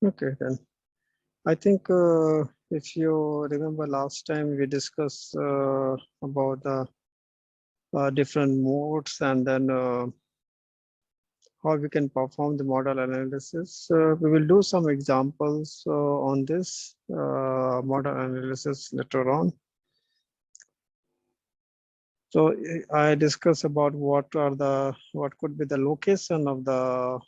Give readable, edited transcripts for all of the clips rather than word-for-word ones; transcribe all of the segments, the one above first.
Okay, then I think if you remember last time we discussed about the different modes and then how we can perform the model analysis. We will do some examples on this model analysis later on. So I discuss about what could be the location of the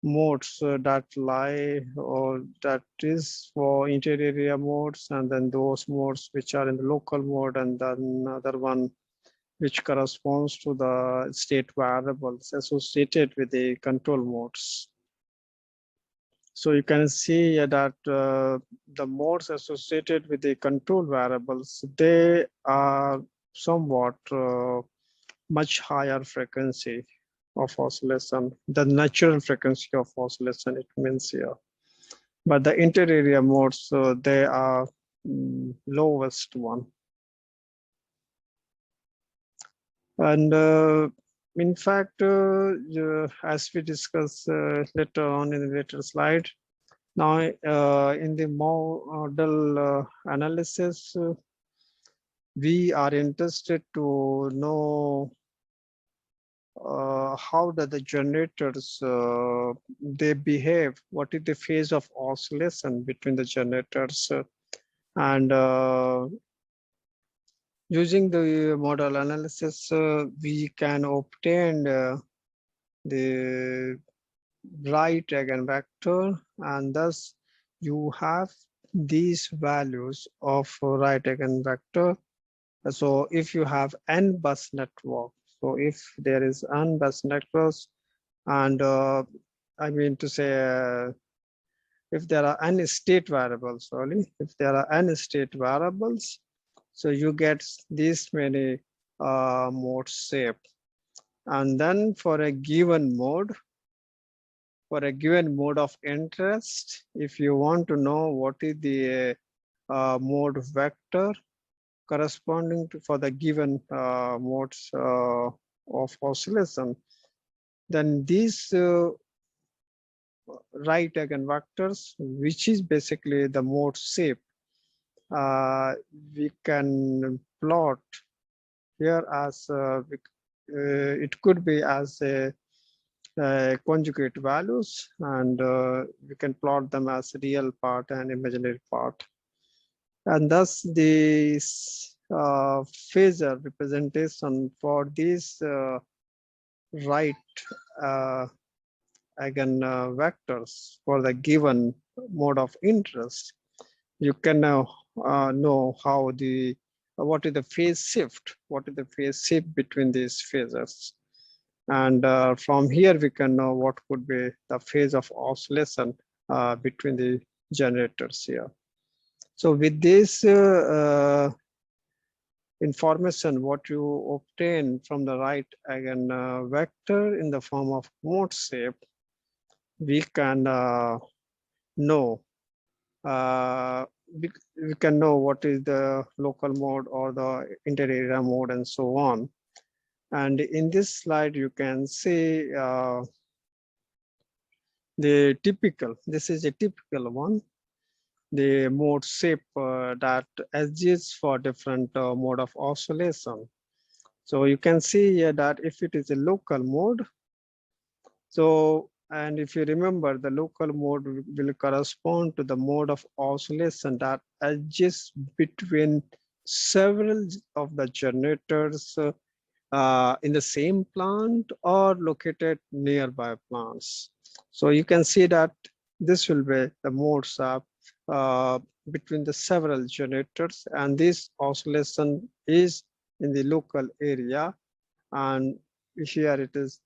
modes that lie or that is for interior area modes, and then those modes which are in the local mode, and then another one which corresponds to the state variables associated with the control modes. So you can see that the modes associated with the control variables, they are somewhat much higher frequency of oscillation, the natural frequency of oscillation, it means here. But the inter-area modes, they are lowest one. And in fact, as we discuss later on in the later slide, now in the model analysis, we are interested to know how do the generators they behave, what is the phase of oscillation between the generators, and using the model analysis, we can obtain the right eigenvector, and thus you have these values of right eigenvector. So if you have n bus network, so if there is n bus networks, and I mean to say if there are n state variables, sorry, if there are n state variables, so you get these many modes shape. And then for a given mode of interest, if you want to know what is the mode vector corresponding to for the given modes of oscillation, then these right eigenvectors, which is basically the mode shape, we can plot here as it could be as a conjugate values, and we can plot them as real part and imaginary part. And thus the phasor representation for these right eigenvectors for the given mode of interest, you can now know how what is the phase shift, between these phasors. And from here we can know what could be the phase of oscillation between the generators here. So with this information, what you obtain from the right eigenvector in the form of mode shape, we can know we can know what is the local mode or the inter-area mode and so on. And in this slide, you can see this is a typical one, the mode shape that exists for different mode of oscillation. So you can see here that if it is a local mode, so, and if you remember, the local mode will correspond to the mode of oscillation that exists between several of the generators in the same plant or located nearby plants. So you can see that this will be the modes between the several generators, and this oscillation is in the local area, and here it is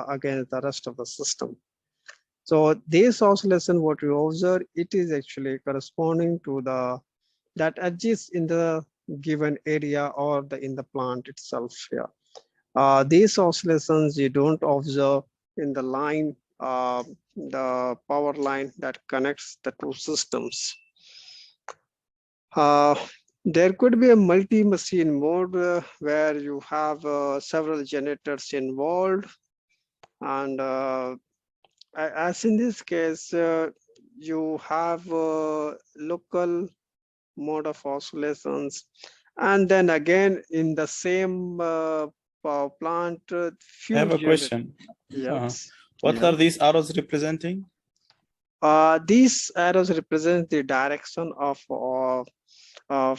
against the rest of the system. So this oscillation, what you observe, it is actually corresponding to the that exists in the given area or in the plant itself here. These oscillations you don't observe in the line, the power line that connects the two systems. There could be a multi-machine mode where you have several generators involved, And as in this case, you have local mode of oscillations, and then again in the same power plant, I few have a units. question. Yes. What Yeah. are these arrows representing? These arrows represent the direction of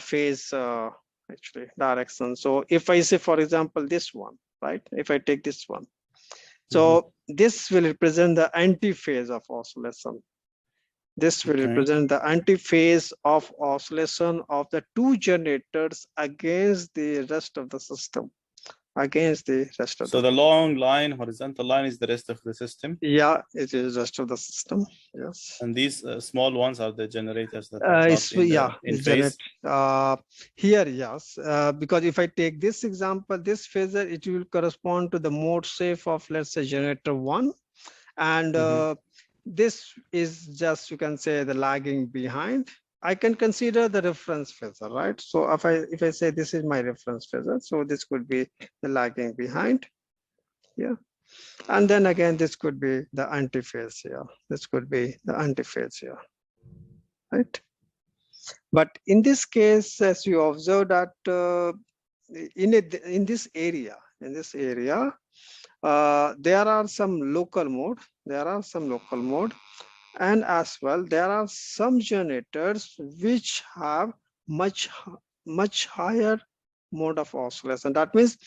phase, actually direction. So if I say, for example, this one, right? If I take this one, so this will represent the anti-phase of oscillation. This will represent the anti-phase of oscillation of the two generators against the rest of the system. Against the rest of So the long line, horizontal line, is the rest of the system. Yeah, it is rest of the system. Yes. And these small ones are the generators that are not in phase. Here, yes, because if I take this example, this phasor, it will correspond to the mode shape of, let's say, generator 1, and this is just, you can say, the lagging behind. I can consider the reference phasor, right? So if I say this is my reference phasor, so this could be the lagging behind. Yeah. And then again, this could be the antiphase here. This could be the antiphase here, right? But in this case, as you observe that in this area, there are some local mode. There are some local mode, and as well there are some generators which have much higher mode of oscillation. That means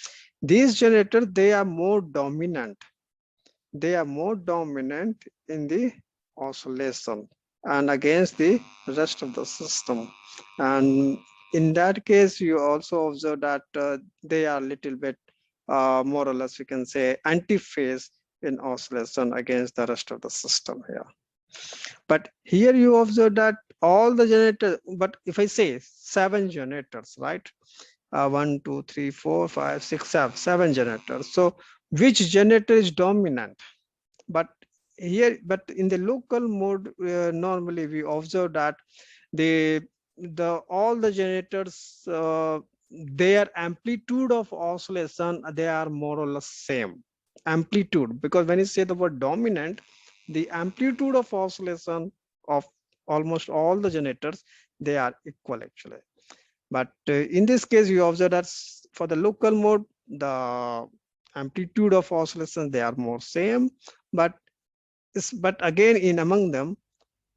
these generators, they are more dominant. They are more dominant in the oscillation and against the rest of the system. And in that case, you also observe that they are a little bit more or less, we can say, anti-phase in oscillation against the rest of the system here. But here you observe that all the generators, but if I say 7 generators, right? 1, 2, 3, 4, 5, 6, 7 generators. So which generator is dominant? But in the local mode, normally we observe that all the generators, their amplitude of oscillation, they are more or less same amplitude, because when you say the word dominant, the amplitude of oscillation of almost all the generators, they are equal actually. But in this case, you observe that for the local mode, the amplitude of oscillation, they are more same, but again, in among them,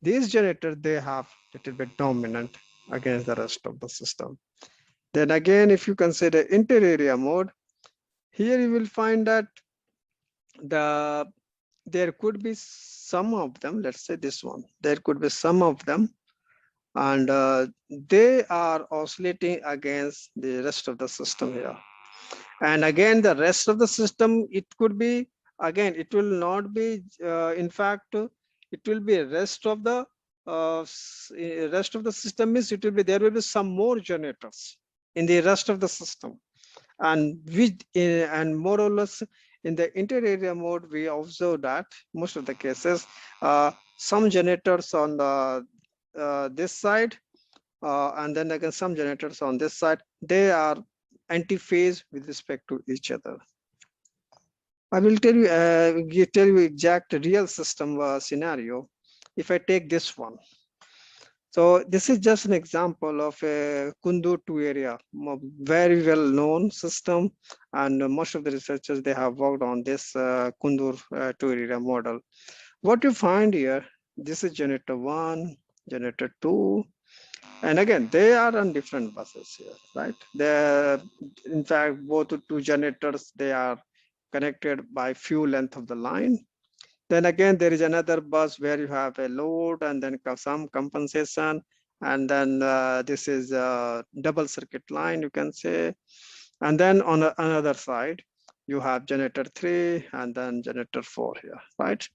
these generators, they have little bit dominant against the rest of the system. Then again, if you consider inter-area mode, here you will find that there could be some of them, let's say this one, there could be some of them, and they are oscillating against the rest of the system here. And again, the rest of the system, it could be, again, it will not be, in fact, it will be rest of the system means it will be, there will be some more generators in the rest of the system. And and more or less in the inter-area mode, we observe that most of the cases, some generators on the this side, and then again some generators on this side, they are anti-phase with respect to each other. I will tell you exact real system scenario. If I take this one, so this is just an example of a Kundur 2 area, very well known system, and most of the researchers, they have worked on this Kundur 2 area model. What you find here, this is generator 1, generator 2, and again, they are on different buses here, right? In fact, both the two generators, they are connected by few length of the line. Then again, there is another bus where you have a load and then some compensation. And then this is a double circuit line, you can say. And then on another side, you have generator 3 and then generator 4 here, right?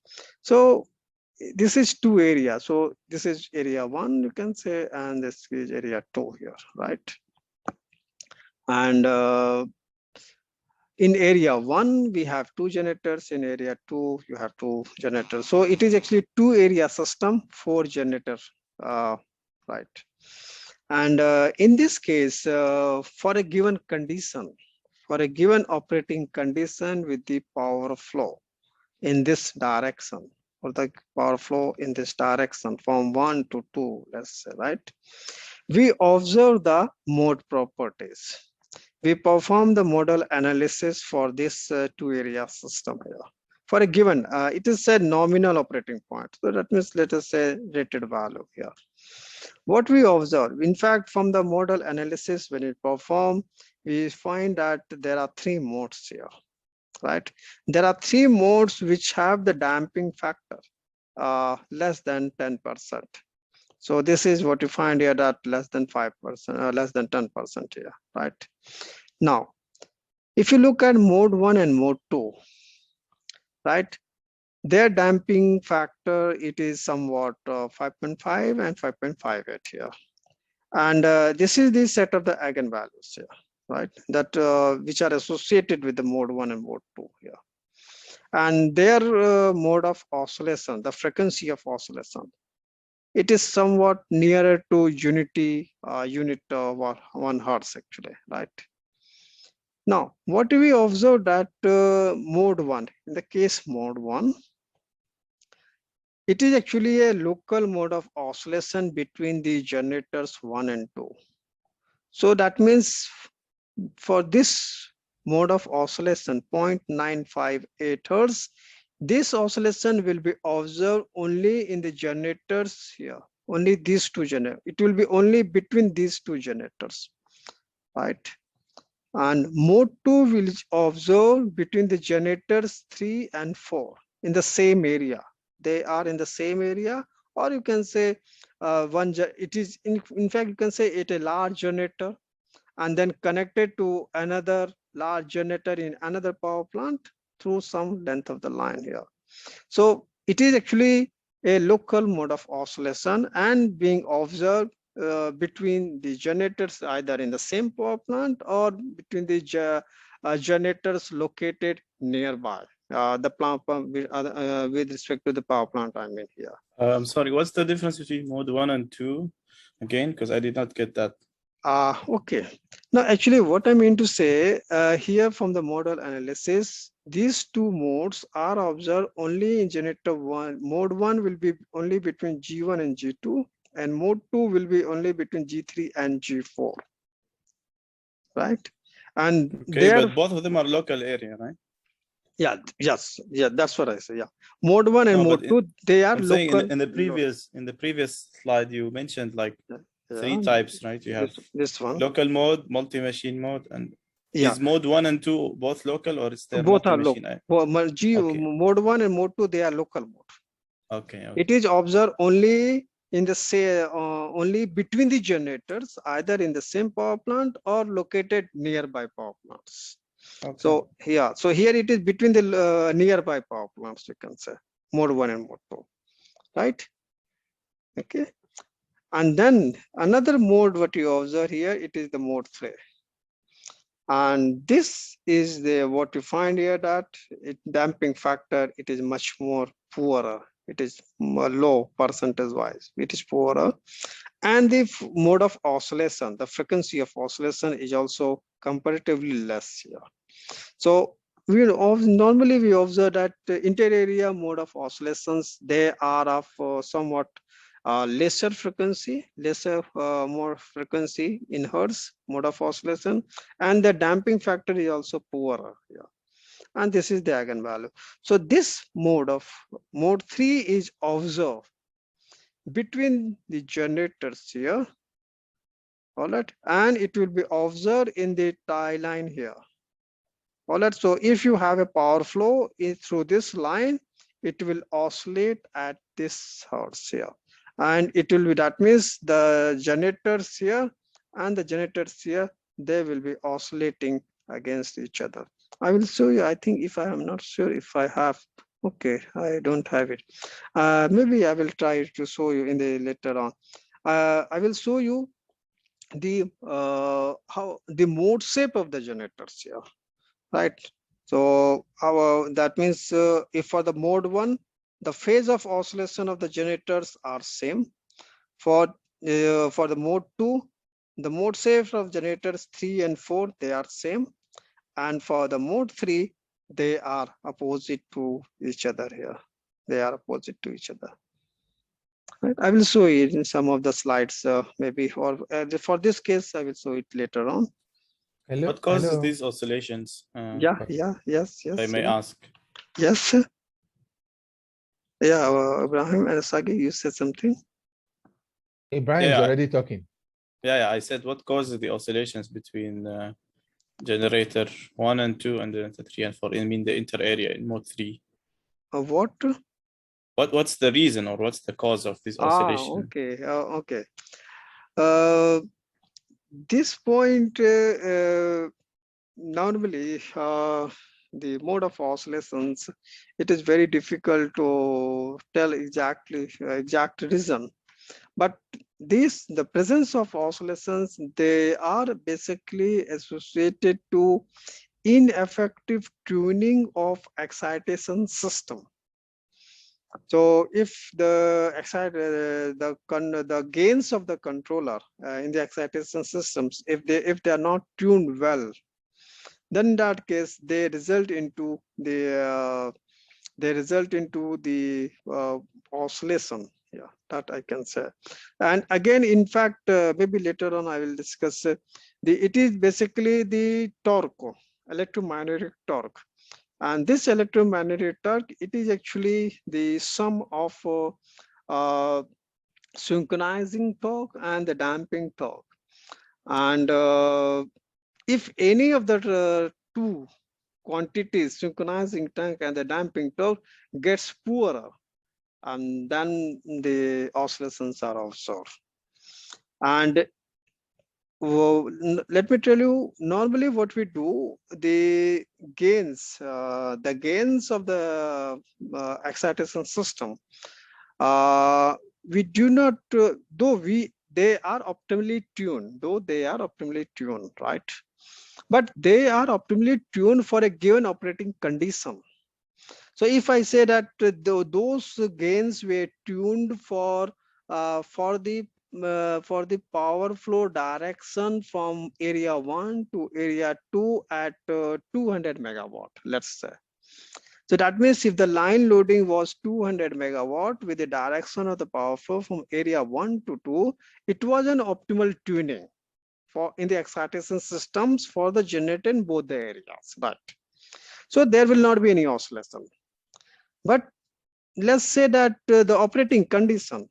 So this is 2 areas. So this is area 1, you can say, and this is area 2 here, right? And in area 1, we have 2 generators. In area 2, you have 2 generators. So it is actually 2 area system, 4 generators, right? And in this case, for a given condition, for a given operating condition with the power flow, in this direction, or the power flow in this direction from 1 to 2, let's say, right? We observe the mode properties. We perform the model analysis for this two area system here. For a given, it is a nominal operating point. So that means, let us say, rated value here. What we observe, in fact, from the model analysis, when we perform, we find that there are three modes here, right? There are three modes which have the damping factor less than 10%. So this is what you find here, that less than 5%, less than 10% here, right? Now, if you look at mode 1 and mode 2, right, their damping factor, it is somewhat 5.5 and 5.58 here. And this is the set of the eigenvalues here, right, that which are associated with the mode 1 and mode 2 here. And their mode of oscillation, the frequency of oscillation, it is somewhat nearer to unit 1 hertz actually, right? Now, what do we observe that mode 1, in the case mode 1, it is actually a local mode of oscillation between the generators 1 and 2. So that means for this mode of oscillation 0.958 hertz, this oscillation will be observed only in the generators here, only these two generators. It will be only between these two generators, right? And mode 2 will observe between the generators 3 and 4 in the same area. They are in the same area, or you can say it is in fact you can say it a large generator and then connected to another large generator in another power plant through some length of the line here. So it is actually a local mode of oscillation and being observed between the generators either in the same power plant or between the generators located nearby the plant with respect to the power plant, I mean here. I'm sorry, what's the difference between mode 1 and 2 again? Because I did not get that. Okay. Now, actually, what I mean to say here from the model analysis, these two modes are observed only in generator 1. Mode 1 will be only between G1 and G2, and mode 2 will be only between G3 and G4, right? And okay, but both of them are local area, right? Yeah, yes, yeah, that's what I say. Yeah, mode 1 and mode 2, they are I'm local. saying in the previous slide you mentioned like three types, right? You have this one, local mode, multi-machine mode, and is mode 1 and 2 both local, or is there both are local? Okay. Mode 1 and mode 2, they are local mode. Okay. It is observed only in the only between the generators, either in the same power plant or located nearby power plants. Okay. So yeah, so here it is between the nearby power plants, you can say mode 1 and mode 2, right? Okay. And then another mode what you observe here, it is the mode 3. And this is the what you find here, that damping factor, it is much more poorer. It is low percentage wise, it is poorer. And the mode of oscillation, the frequency of oscillation is also comparatively less here. So normally we observe that inter-area mode of oscillations, they are of somewhat lesser frequency, more frequency in hertz mode of oscillation, and the damping factor is also poorer here. And this is the eigenvalue. So this mode 3 is observed between the generators here, all right, and it will be observed in the tie line here. All right, so if you have a power flow through this line, it will oscillate at this hertz here, and it will be, that means the generators here and the generators here, they will be oscillating against each other. I will show you, I think, if I am not sure if I have, okay, I don't have it. Maybe I will try to show you in the later on. I will show you the how the mode shape of the generators here, right? So that means if for the mode 1, the phase of oscillation of the generators are same. For the mode 2, the mode shape of generators 3 and 4, they are same. And for the mode 3, they are opposite to each other here. They are opposite to each other. Right? I will show it in some of the slides, maybe, or for this case, I will show it later on. Hello. What causes Hello. these oscillations? Yeah, yes, If I may ask. yes. Yeah, Ibrahim and Sagi, you said something. Ibrahim's already talking. Yeah, I said what causes the oscillations between generator 1 and 2 and generator 3 and 4. I mean the inter area in mode 3. What? What's the reason or what's the cause of this oscillation? Okay. This point, normally, the mode of oscillations, it is very difficult to tell exact reason. But the presence of oscillations, they are basically associated to ineffective tuning of excitation system. So if the gains of the controller in the excitation systems, if they are not tuned well, then in that case they result into the oscillation. Yeah, that I can say. And again, in fact, maybe later on I will discuss it is basically the torque, electromagnetic torque. And this electromagnetic torque, it is actually the sum of synchronizing torque and the damping torque. And if any of the two quantities, synchronizing torque and the damping torque, gets poorer, and then the oscillations are observed. And let me tell you, normally what we do, the gains of the excitation system, we do not, they are optimally tuned, right? But they are optimally tuned for a given operating condition. So if I say that those gains were tuned for the power flow direction from area 1 to area 2 at 200 megawatt, let's say. So that means if the line loading was 200 megawatt with the direction of the power flow from area 1 to 2, it was an optimal tuning in the excitation systems for the generator in both the areas, right? So there will not be any oscillation. But let's say that the operating condition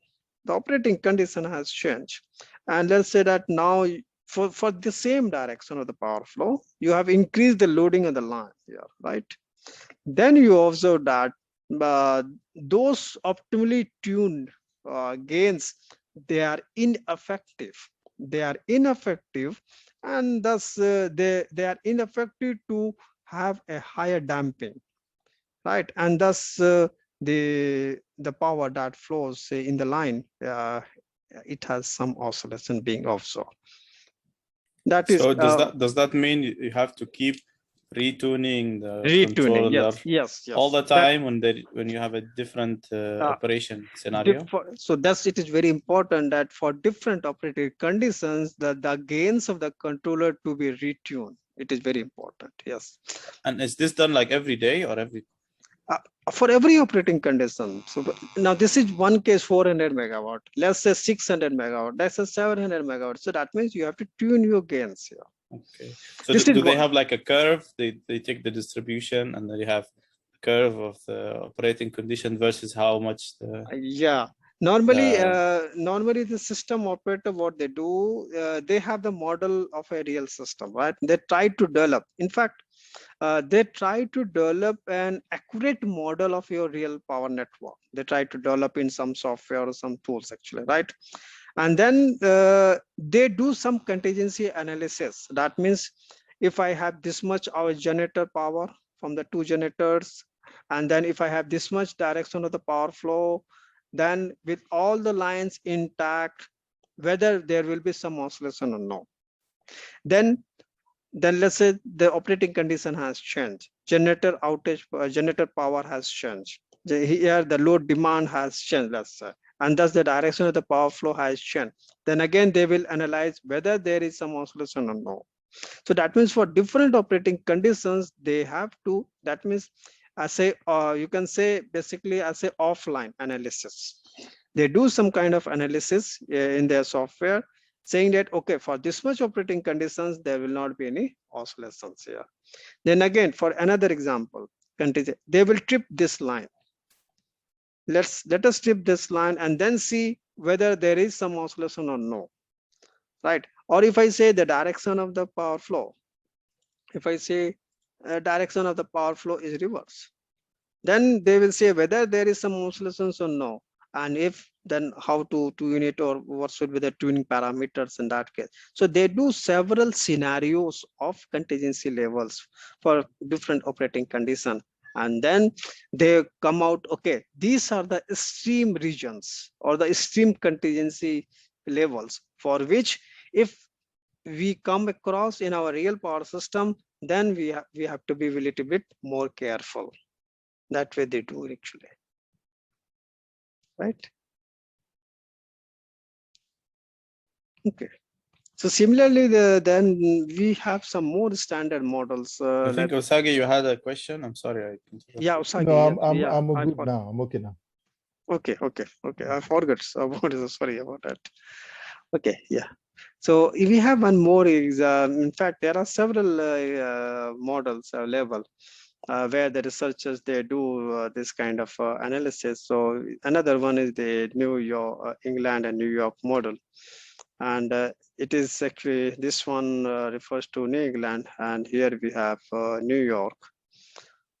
has changed, and let's say that now for the same direction of the power flow, you have increased the loading on the line here, right? Then you observe that those optimally tuned gains, they are ineffective, and thus they are ineffective to have a higher damping, right? And thus the power that flows in the line, it has some oscillation being observed. So does that mean you have to keep retuning the controller all the time when you have a different operation scenario? So it is very important that for different operating conditions, the gains of the controller to be retuned. It is very important. Yes. And is this done like every day or for every operating condition? So now this is one case 400 megawatt. Let's say 600 megawatt. Let's say 700 megawatt. So that means you have to tune your gains here. Okay. So do they have like a curve? They take the distribution and then you have the curve of the operating condition versus how much the normally the system operator, what they do, they have the model of a real system, right? They try to develop, in fact, they try to develop an accurate model of your real power network. They try to develop in some software or some tools actually, right? And then they do some contingency analysis. That means if I have this much our generator power from the two generators, and then if I have this much direction of the power flow, then with all the lines intact, whether there will be some oscillation or no. Then let's say the operating condition has changed. Generator outage, generator power has changed. Here the load demand has changed, let's say, and thus the direction of the power flow has changed. Then again, they will analyze whether there is some oscillation or no. So that means for different operating conditions, they have to, that means as a, you can say basically as a offline analysis. They do some kind of analysis in their software saying that, okay, for this much operating conditions, there will not be any oscillations here. Then again, for another example, they will trip this line. Let us strip this line and then see whether there is some oscillation or no, right? Or if I say the direction of the power flow, if I say direction of the power flow is reverse, then they will say whether there is some oscillations or no, and if, then how to tune it, or what should be the tuning parameters in that case. So they do several scenarios of contingency levels for different operating conditions, and then they come out, okay, these are the extreme regions or the extreme contingency levels for which if we come across in our real power system, then we have to be a little bit more careful. That way they do actually, right? Okay. So similarly, then we have some more standard models. I think Osagi, you had a question. I'm sorry. Yeah, Osagi. No, I'm good now. I'm okay now. Okay. I forgot about it. Sorry about that. Okay, yeah. So we have one more. In fact, there are several models available. Where the researchers, they do this kind of analysis. So another one is the New York, England and New York model. And it is actually, this one refers to New England, and here we have New York.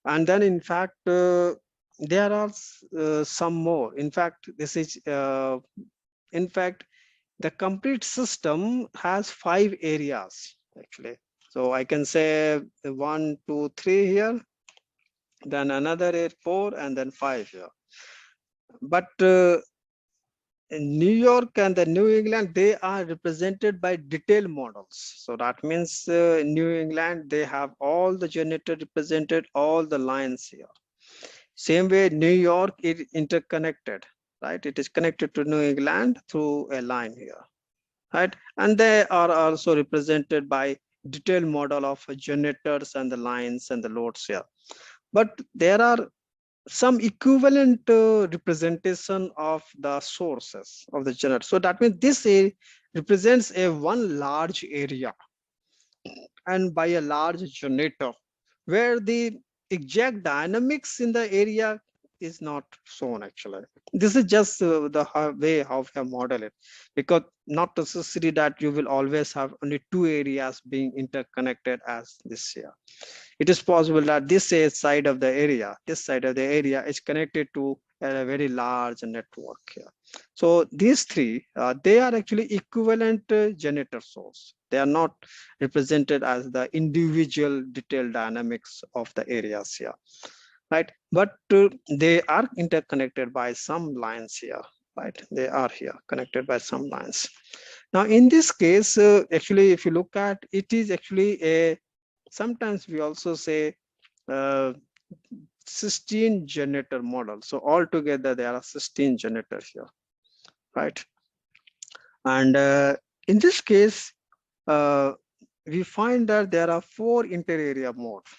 And then in fact, there are some more. In fact, this is, in fact, the complete system has 5 areas actually. So I can say 1, 2, 3 here, then another 4, and then 5 here. But in New York and the New England, they are represented by detailed models. So that means New England, they have all the generator represented, all the lines here. Same way, New York is interconnected, right? It is connected to New England through a line here, right? And they are also represented by detailed model of generators and the lines and the loads here. But there are some equivalent representation of the sources of the generator. So that means this represents a one large area and by a large generator where the exact dynamics in the area is not shown actually. This is just the way how we model it, because not necessary that you will always have only 2 areas being interconnected as this here. It is possible that this side of the area, is connected to a very large network here. So these 3, they are actually equivalent generator source. They are not represented as the individual detailed dynamics of the areas here, right? But they are interconnected by some lines here, right? They are here connected by some lines. Now, in this case, actually, if you look at, it is actually a, sometimes we also say 16 generator model. So altogether there are 16 generators here, right? And in this case, we find that there are 4 inter-area modes,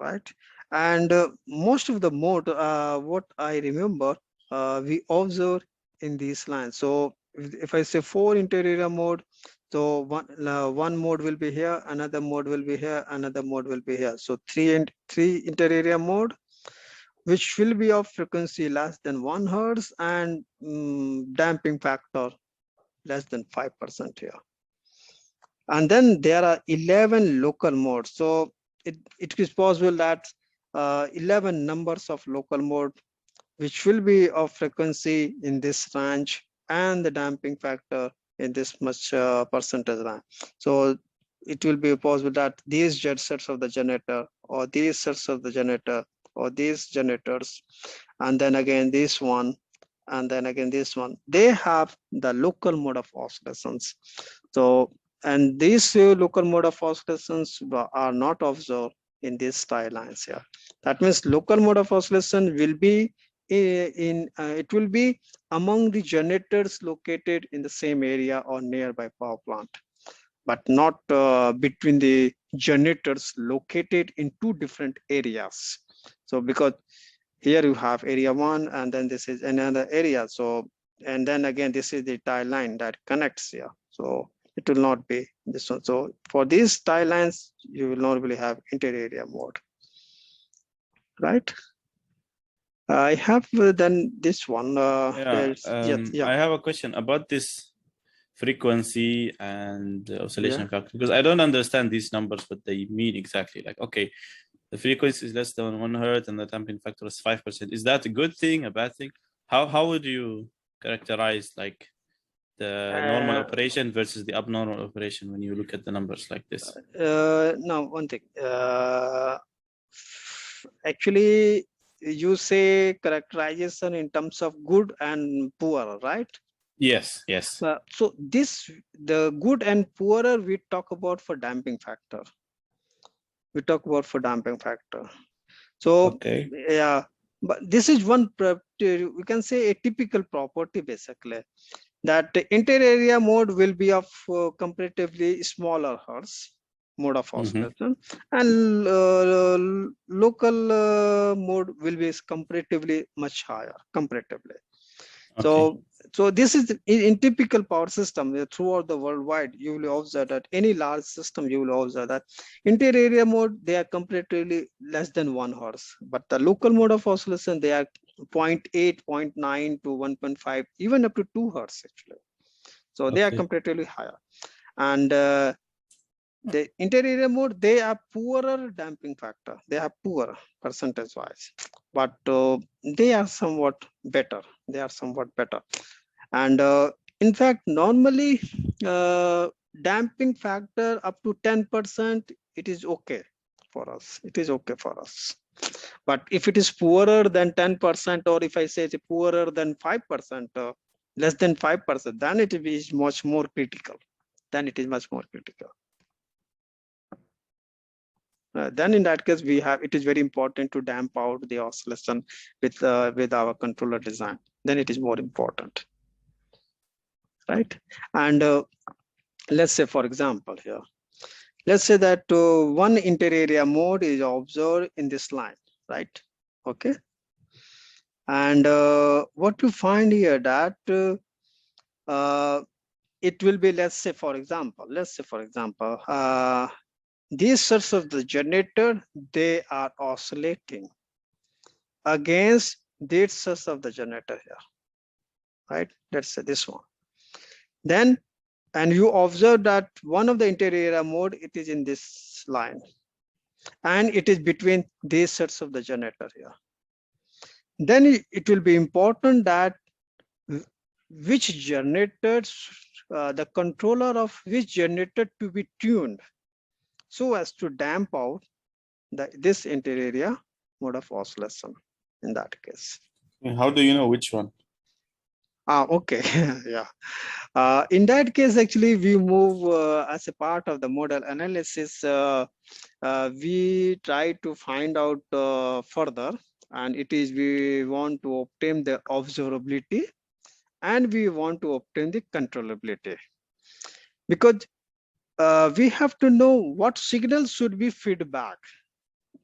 right? And most of the mode, what I remember, we observe in these lines. So if I say 4 inter-area mode, so one mode will be here, another mode will be here, another mode will be here. So three inter-area mode, which will be of frequency less than 1 Hertz and damping factor less than 5% here. And then there are 11 local modes. So it is possible that 11 numbers of local mode, which will be of frequency in this range and the damping factor in this much percentage range. So it will be possible that these jet sets of the generator, or these sets of the generator, or these generators, and then again this one, and then again this one, they have the local mode of oscillations. So, and these local mode of oscillations are not observed in these style lines here. That means local mode of oscillation will be it will be among the generators located in the same area or nearby power plant. but not between the generators located in two different areas. So because here you have area 1 and then this is another area. So, and then again, this is the tie line that connects here. So it will not be this one. So for these tie lines, you will not really have inter-area mode, right? I have done this one. I have a question about this frequency and oscillation factor, because I don't understand these numbers, what they mean exactly. Like, okay, the frequency is less than 1 hertz and the damping factor is 5%. Is that a good thing, a bad thing? How would you characterize like the normal operation versus the abnormal operation when you look at the numbers like this? No, one thing. Actually, you say characterization in terms of good and poor, right? Yes, yes. So the good and poorer we talk about for damping factor. We talk about for damping factor. So okay. Yeah, but this is one, we can say a typical property basically, that the inter-area mode will be of comparatively smaller hertz mode of oscillation, and local mode will be comparatively much higher comparatively. Okay. So this is in typical power system throughout the worldwide. You will observe that any large system, you will observe that inter-area mode, they are comparatively less than 1 hertz, but the local mode of oscillation, they are 0.8, 0.9 to 1.5, even up to 2 hertz actually. So they are comparatively higher. And the inter-area mode, they are poorer damping factor. They are poorer percentage wise, but they are somewhat better. They are somewhat better. And in fact, normally damping factor up to 10%, it is okay for us. It is okay for us. But if it is poorer than 10%, or if I say it's poorer than 5%, less than 5%, then it is much more critical. Then it is much more critical. Then in that case, it is very important to damp out the oscillation with our controller design. Then it is more important, right? And let's say, for example, here, let's say that one inter-area mode is observed in this line, right? Okay. And what you find here that it will be, let's say, for example, these sorts of the generator, they are oscillating against these sorts of the generator here, right? Let's say this one. Then, and you observe that one of the inter-area mode, it is in this line, and it is between these sets of the generator here. Then it will be important that which generators, the controller of which generator to be tuned so as to damp out this inter-area mode of oscillation in that case. How do you know which one? Okay. Yeah. In that case, actually, we move as a part of the model analysis. We try to find out further, and it is we want to obtain the observability and we want to obtain the controllability, because we have to know what signal should be feedback,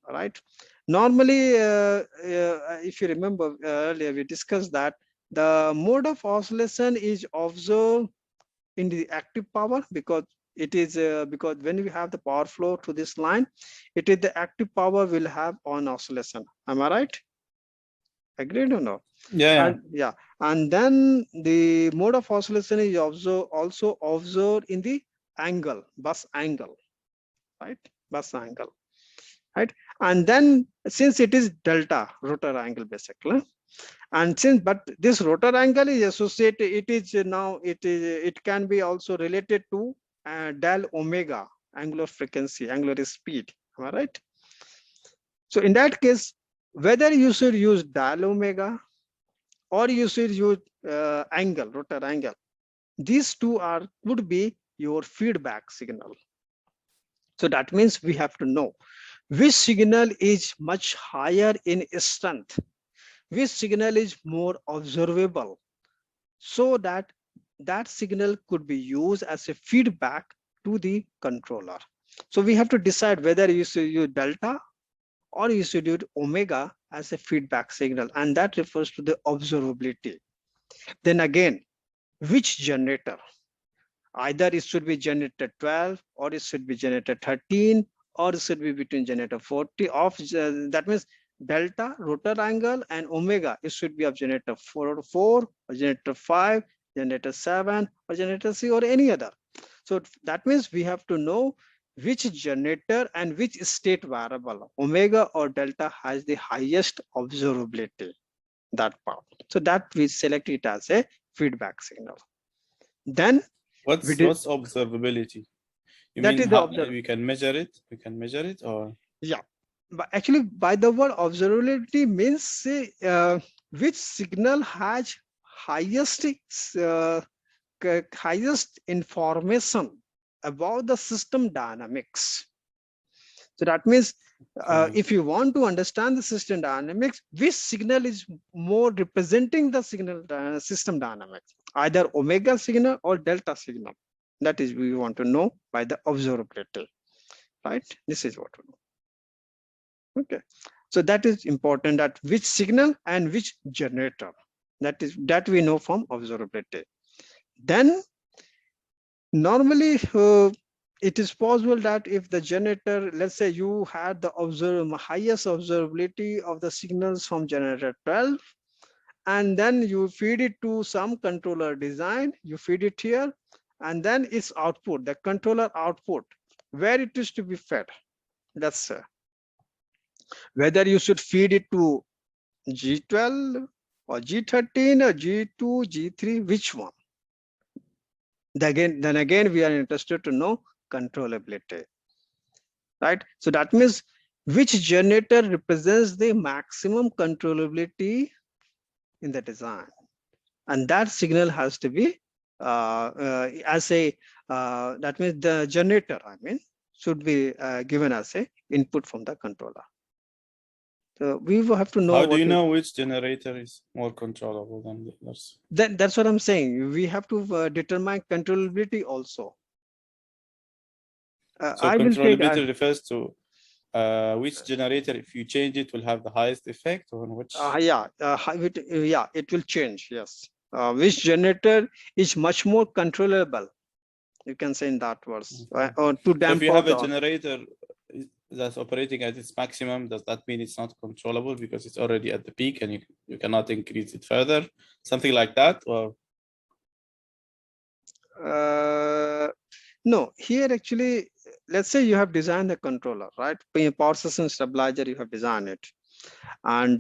right? Normally, if you remember earlier, we discussed that the mode of oscillation is observed in the active power, because it is because when we have the power flow to this line, it is the active power will have on oscillation. Am I right? Agreed or no? Yeah. And then the mode of oscillation is also observed in the angle, bus angle, right? Bus angle, right? And then since it is delta rotor angle basically, and since but this rotor angle is associated, it can be also related to del omega, angular frequency, angular speed. Am I right? So in that case, whether you should use del omega or you should use angle, rotor angle, these two would be your feedback signal. So that means we have to know which signal is much higher in strength, which signal is more observable, so that signal could be used as a feedback to the controller. So we have to decide whether you should use delta or you should use omega as a feedback signal, and that refers to the observability. Then again, which generator? Either it should be generator 12 or it should be generator 13 or it should be between generator 40 of that means delta, rotor angle, and omega. It should be of generator 4 or generator 5, generator 7, or generator C, or any other. So that means we have to know which generator and which state variable, omega or delta, has the highest observability, that part. So that we select it as a feedback signal. Then what's observability? You that mean is how the we can measure it? We can measure it, or yeah. But actually, by the word observability means which signal has highest highest information about the system dynamics. So that means if you want to understand the system dynamics, which signal is more representing the signal system dynamics, either omega signal or delta signal. That is we want to know by the observability, right? This is what we know. Okay, so that is important, that which signal and which generator, that we know from observability. Then normally it is possible that if the generator, let's say you had the highest observability of the signals from generator 12, and then you feed it to some controller design, you feed it here, and then its output, the controller output, where it is to be fed. That's whether you should feed it to G12 or G13 or G2, G3, which one? Then again, we are interested to know controllability, right? So that means which generator represents the maximum controllability in the design, and that signal has to be as a that means the generator, should be given as a input from the controller. So we will have to know. How do you know which generator is more controllable than the others? That's what I'm saying. We have to determine controllability also. So controllability refers to which generator, if you change it, will have the highest effect on which? It will change. Yes. Which generator is much more controllable? You can say in that words. Or to damp. So if you have a generator that's operating at its maximum, does that mean it's not controllable because it's already at the peak and you cannot increase it further? Something like that, or? No, here actually, let's say you have designed the controller, right? Power system stabilizer, you have designed it. And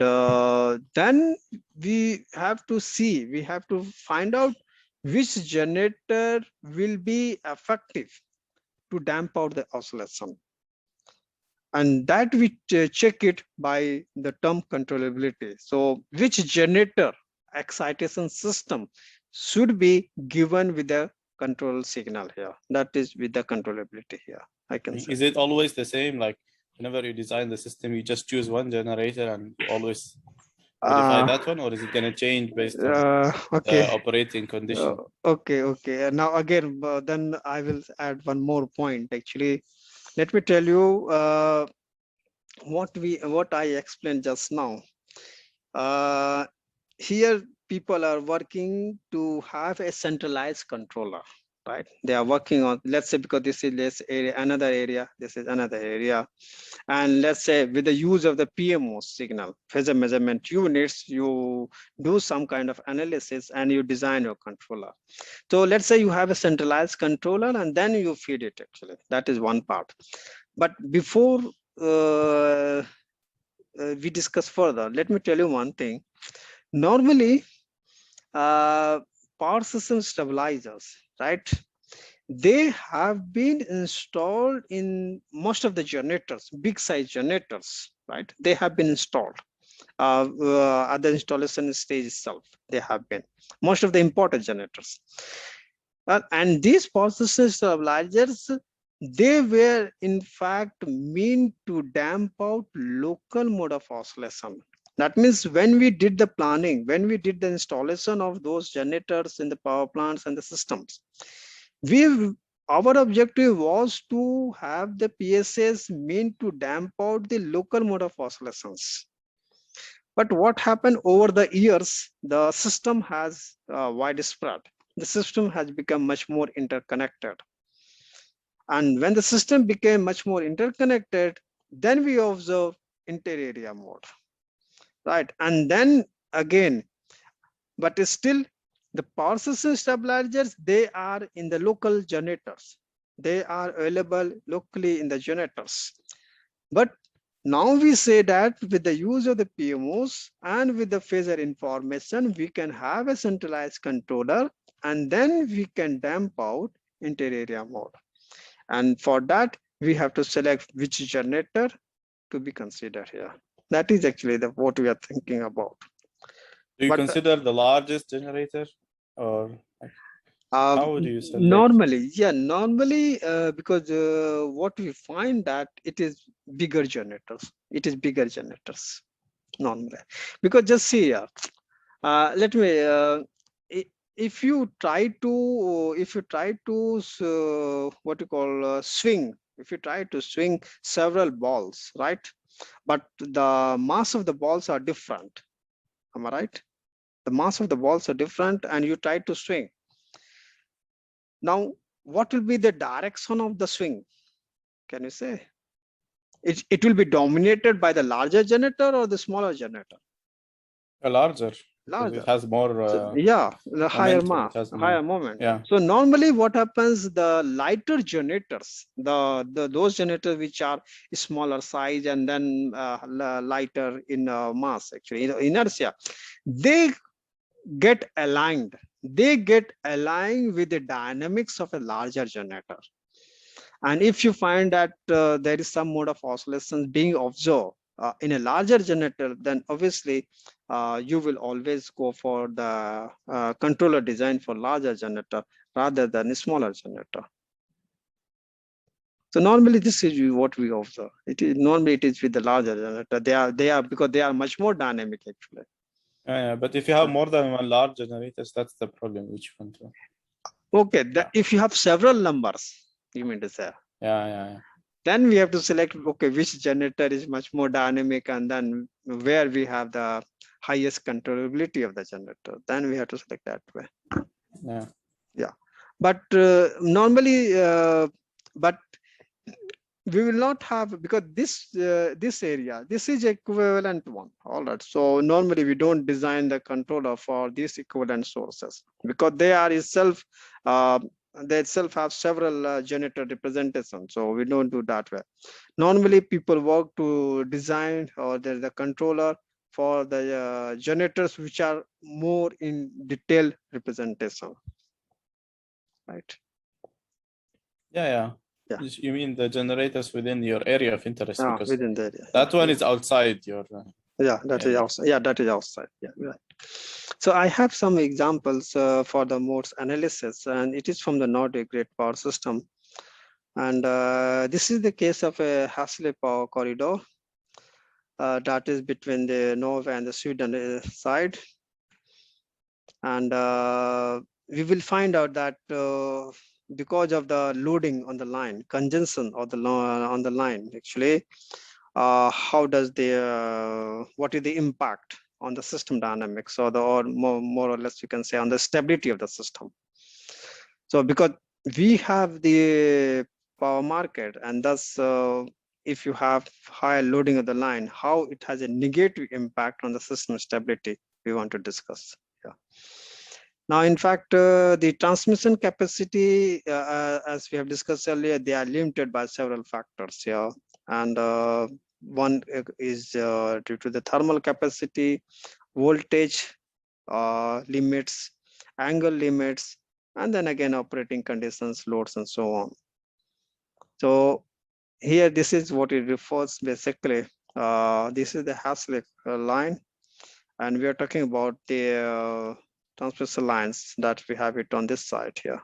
then we have to see, we have to find out which generator will be effective to damp out the oscillation. And that we check it by the term controllability. So which generator excitation system should be given with the control signal here? That is with the controllability here, I can say. Is it always the same? Like whenever you design the system, you just choose one generator and you always modify that one, or is it going to change based on the operating condition? Okay. Now again, then I will add one more point. Actually, let me tell you what I explained just now. Here people are working to have a centralized controller, right? They are working on, let's say, because this is this area, another area, this is another area, and let's say with the use of the PMO signal, phasor measurement units, you do some kind of analysis and you design your controller. So let's say you have a centralized controller and then you feed it. Actually, that is one part. But before we discuss further, let me tell you one thing. Normally, power system stabilizers, right? They have been installed in most of the generators, big size generators, right? They have been installed at the installation stage itself. They have been most of the imported generators. And these power system stabilizers, they were in fact meant to damp out local mode of oscillation. That means when we did the planning, when we did the installation of those generators in the power plants and the systems, we our objective was to have the PSAs meant to damp out the local mode of oscillations. But what happened over the years, the system has widespread. The system has become much more interconnected. And when the system became much more interconnected, then we observe inter-area mode, right? And then again, but still the power system stabilizers, they are in the local generators. They are available locally in the generators. But now we say that with the use of the PMOs and with the phasor information, we can have a centralized controller, and then we can damp out inter-area mode. And for that, we have to select which generator to be considered here. That is actually what we are thinking about. Do you consider the largest generator, or how do you select? Normally, yeah, normally because what we find that it is bigger generators. It is bigger generators normally, because just see here. Let me. If you try to what you call swing, if you try to swing several balls, right? But the mass of the balls are different. Am I right? The mass of the balls are different, and you try to swing. Now, what will be the direction of the swing? Can you say? It will be dominated by the larger generator or the smaller generator? A larger. Larger. It has more. Yeah, the higher mass, higher moment. Yeah. So normally, what happens? The lighter generators, those generators which are smaller size and then lighter in mass, actually in inertia, they get aligned. They get aligned with the dynamics of a larger generator. And if you find that there is some mode of oscillations being observed in a larger generator, then obviously you will always go for the controller design for larger generator rather than a smaller generator. So normally this is what we observe. Normally it is with the larger generator. They are because they are much more dynamic actually. Yeah, but if you have more than one large generators, that's the problem. Which one to? Okay, if you have several numbers, you mean to say? Yeah. Then we have to select, okay, which generator is much more dynamic, and then where we have the highest controllability of the generator. Then we have to select that way. Yeah. But normally, but we will not have, because this area, this is equivalent one. All right. So normally we don't design the controller for these equivalent sources because they are itself they itself have several generator representations. So we don't do that way. Normally people work to design or there's a controller for the generators which are more in detailed representation. Right. Yeah. You mean the generators within your area of interest? Yeah, because within the area. That one is outside your. That is outside. Yeah, that is outside. Yeah, right. So I have some examples for the modes analysis, and it is from the Nordic grid power system. And this is the case of a Hassle power corridor that is between the Norway and the Sweden side. And we will find out that because of the loading on the line, congestion of the on the line, actually, how does what is the impact on the system dynamics, or more or less you can say on the stability of the system. So because we have the power market, and thus if you have high loading of the line, how it has a negative impact on the system stability, we want to discuss. Yeah. Now, in fact, the transmission capacity, as we have discussed earlier, they are limited by several factors here. And one is due to the thermal capacity, voltage limits, angle limits, and then again operating conditions, loads, and so on. So here, this is what it refers basically. This is the Hassle line, and we are talking about the transmission lines that we have it on this side here.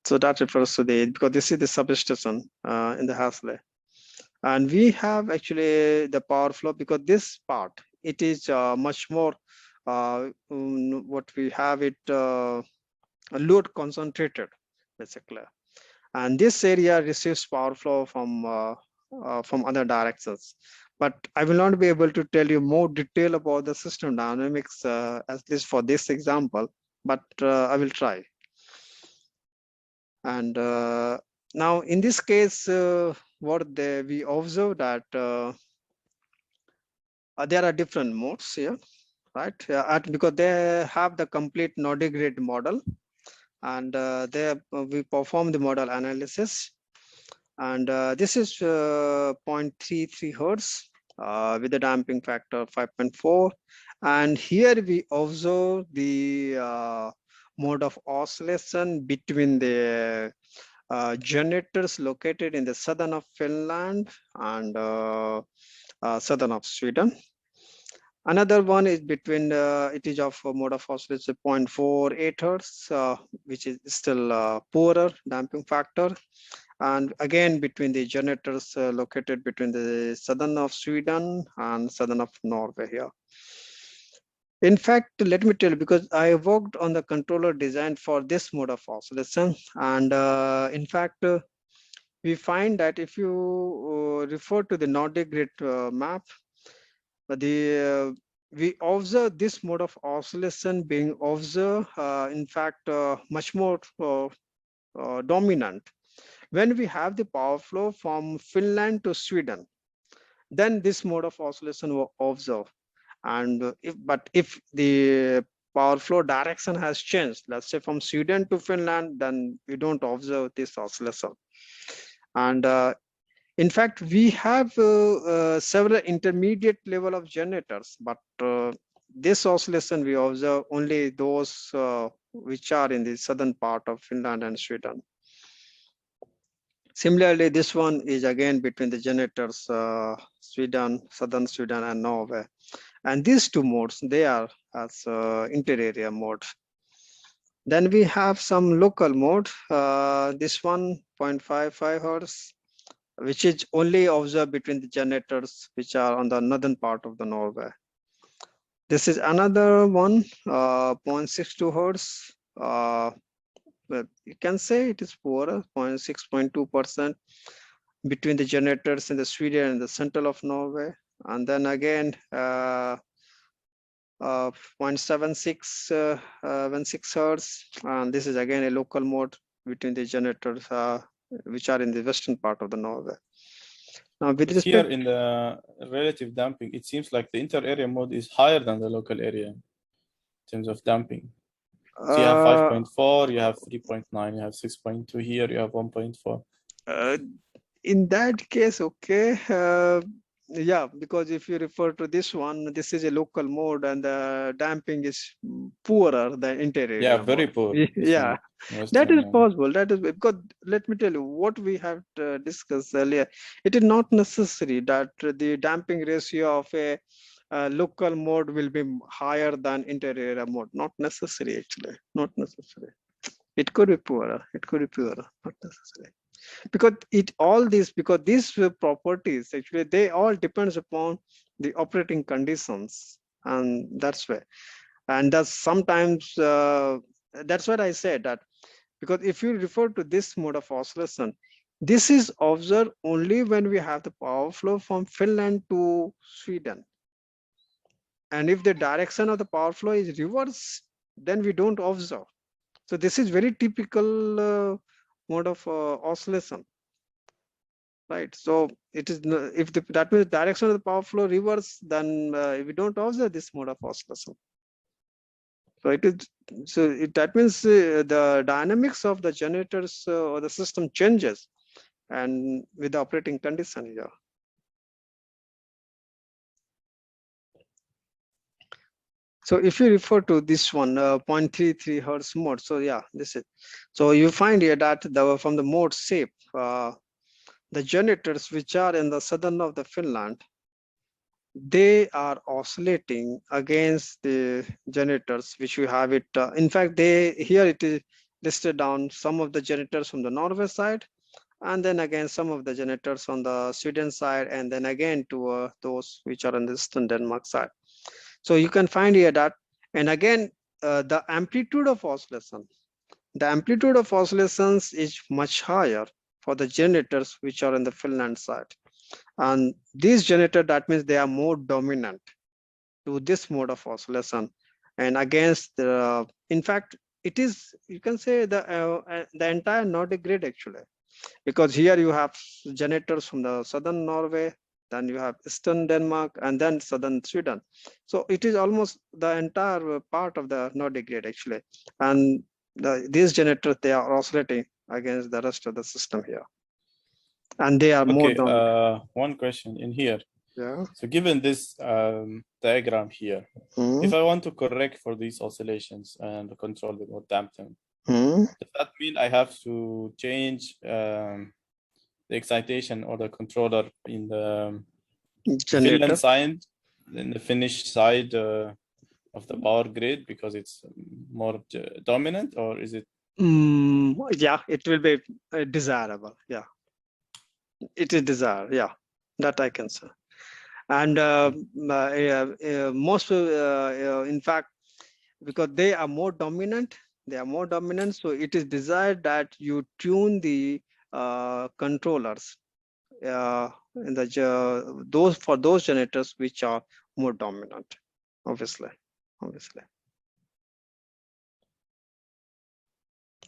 So that refers to because this is the substation in the Hassle. And we have actually the power flow, because this part, it is much more what we have it load concentrated basically. And this area receives power flow from other directions. But I will not be able to tell you more detail about the system dynamics, at least for this example, but I will try. And now in this case, we observe that there are different modes here, right? Because they have the complete Nordic grid model, and we perform the model analysis. And this is 0.33 hertz with a damping factor 5.4. And here we observe the mode of oscillation between the generators located in the southern of Finland and southern of Sweden. Another one is between, it is of a mode of oscillation 0.48 hertz, which is still poorer damping factor. And again, between the generators located between the southern of Sweden and southern of Norway here. In fact, let me tell you, because I worked on the controller design for this mode of oscillation, and in fact, we find that if you refer to the Nordic grid map, we observe this mode of oscillation being observed, in fact, much more dominant. When we have the power flow from Finland to Sweden, then this mode of oscillation was observed. And if the power flow direction has changed, let's say from Sweden to Finland, then we don't observe this oscillation. And in fact, we have several intermediate level of generators, but this oscillation we observe only those which are in the southern part of Finland and Sweden. Similarly, this one is again between the generators, southern Sweden and Norway. And these two modes, they are as inter-area mode. Then we have some local mode, this one 0.55 hertz, which is only observed between the generators which are on the northern part of the Norway. This is another one, 0.62 hertz. You can say it is poorer, 0.6.2% between the generators in the Sweden and the central of Norway. And then again, 0.76 hertz. And this is again a local mode between the generators which are in the western part of the Norway. Now, with respect here in the relative damping, it seems like the inter-area mode is higher than the local area in terms of damping. So you have 5.4, you have 3.9, you have 6.2 here, you have 1.4. In that case, okay. Yeah, because if you refer to this one, this is a local mode and the damping is poorer than interior. Yeah, very poor. Yeah, that is possible. That is because, let me tell you what we have discussed earlier. It is not necessary that the damping ratio of a local mode will be higher than interior mode. Not necessary, actually. Not necessary. It could be poorer. It could be poorer. Not necessary. Because these properties actually they all depends upon the operating conditions, and that's why. And that's sometimes that's what I said, that because if you refer to this mode of oscillation, this is observed only when we have the power flow from Finland to Sweden. And if the direction of the power flow is reverse, then we don't observe. So this is very typical mode of oscillation, right? So it is, if that means the direction of the power flow reverse, then we don't observe this mode of oscillation. So that means the dynamics of the generators or the system changes, and with the operating condition here. So if you refer to this one, 0.33 hertz mode, so yeah, this is. So you find here that from the mode shape, the generators which are in the southern of the Finland, they are oscillating against the generators which we have it. In fact, here it is listed down some of the generators from the Norway side, and then again some of the generators on the Sweden side, and then again to those which are on the eastern Denmark side. So you can find here that, and again, the amplitude of oscillation the amplitude of oscillations is much higher for the generators which are on the Finland side. And these generators, that means they are more dominant to this mode of oscillation. And against the, in fact, it is, you can say the entire Nordic grid actually, because here you have generators from the southern Norway, then you have eastern Denmark, and then southern Sweden. So it is almost the entire part of the Nordic grid actually. And these generators, they are oscillating against the rest of the system here. And they are more dominant. One question in here. Yeah. So given this diagram here, if I want to correct for these oscillations and control them or damp them, does that mean I have to change the excitation or the controller in the Finland side, in the Finnish side of the power grid, because it's more dominant, or is it? Yeah, it will be desirable. Yeah, it is desirable. Yeah, that I can say. And most, in fact, because they are more dominant, so it is desired that you tune the controllers in the those generators which are more dominant, obviously.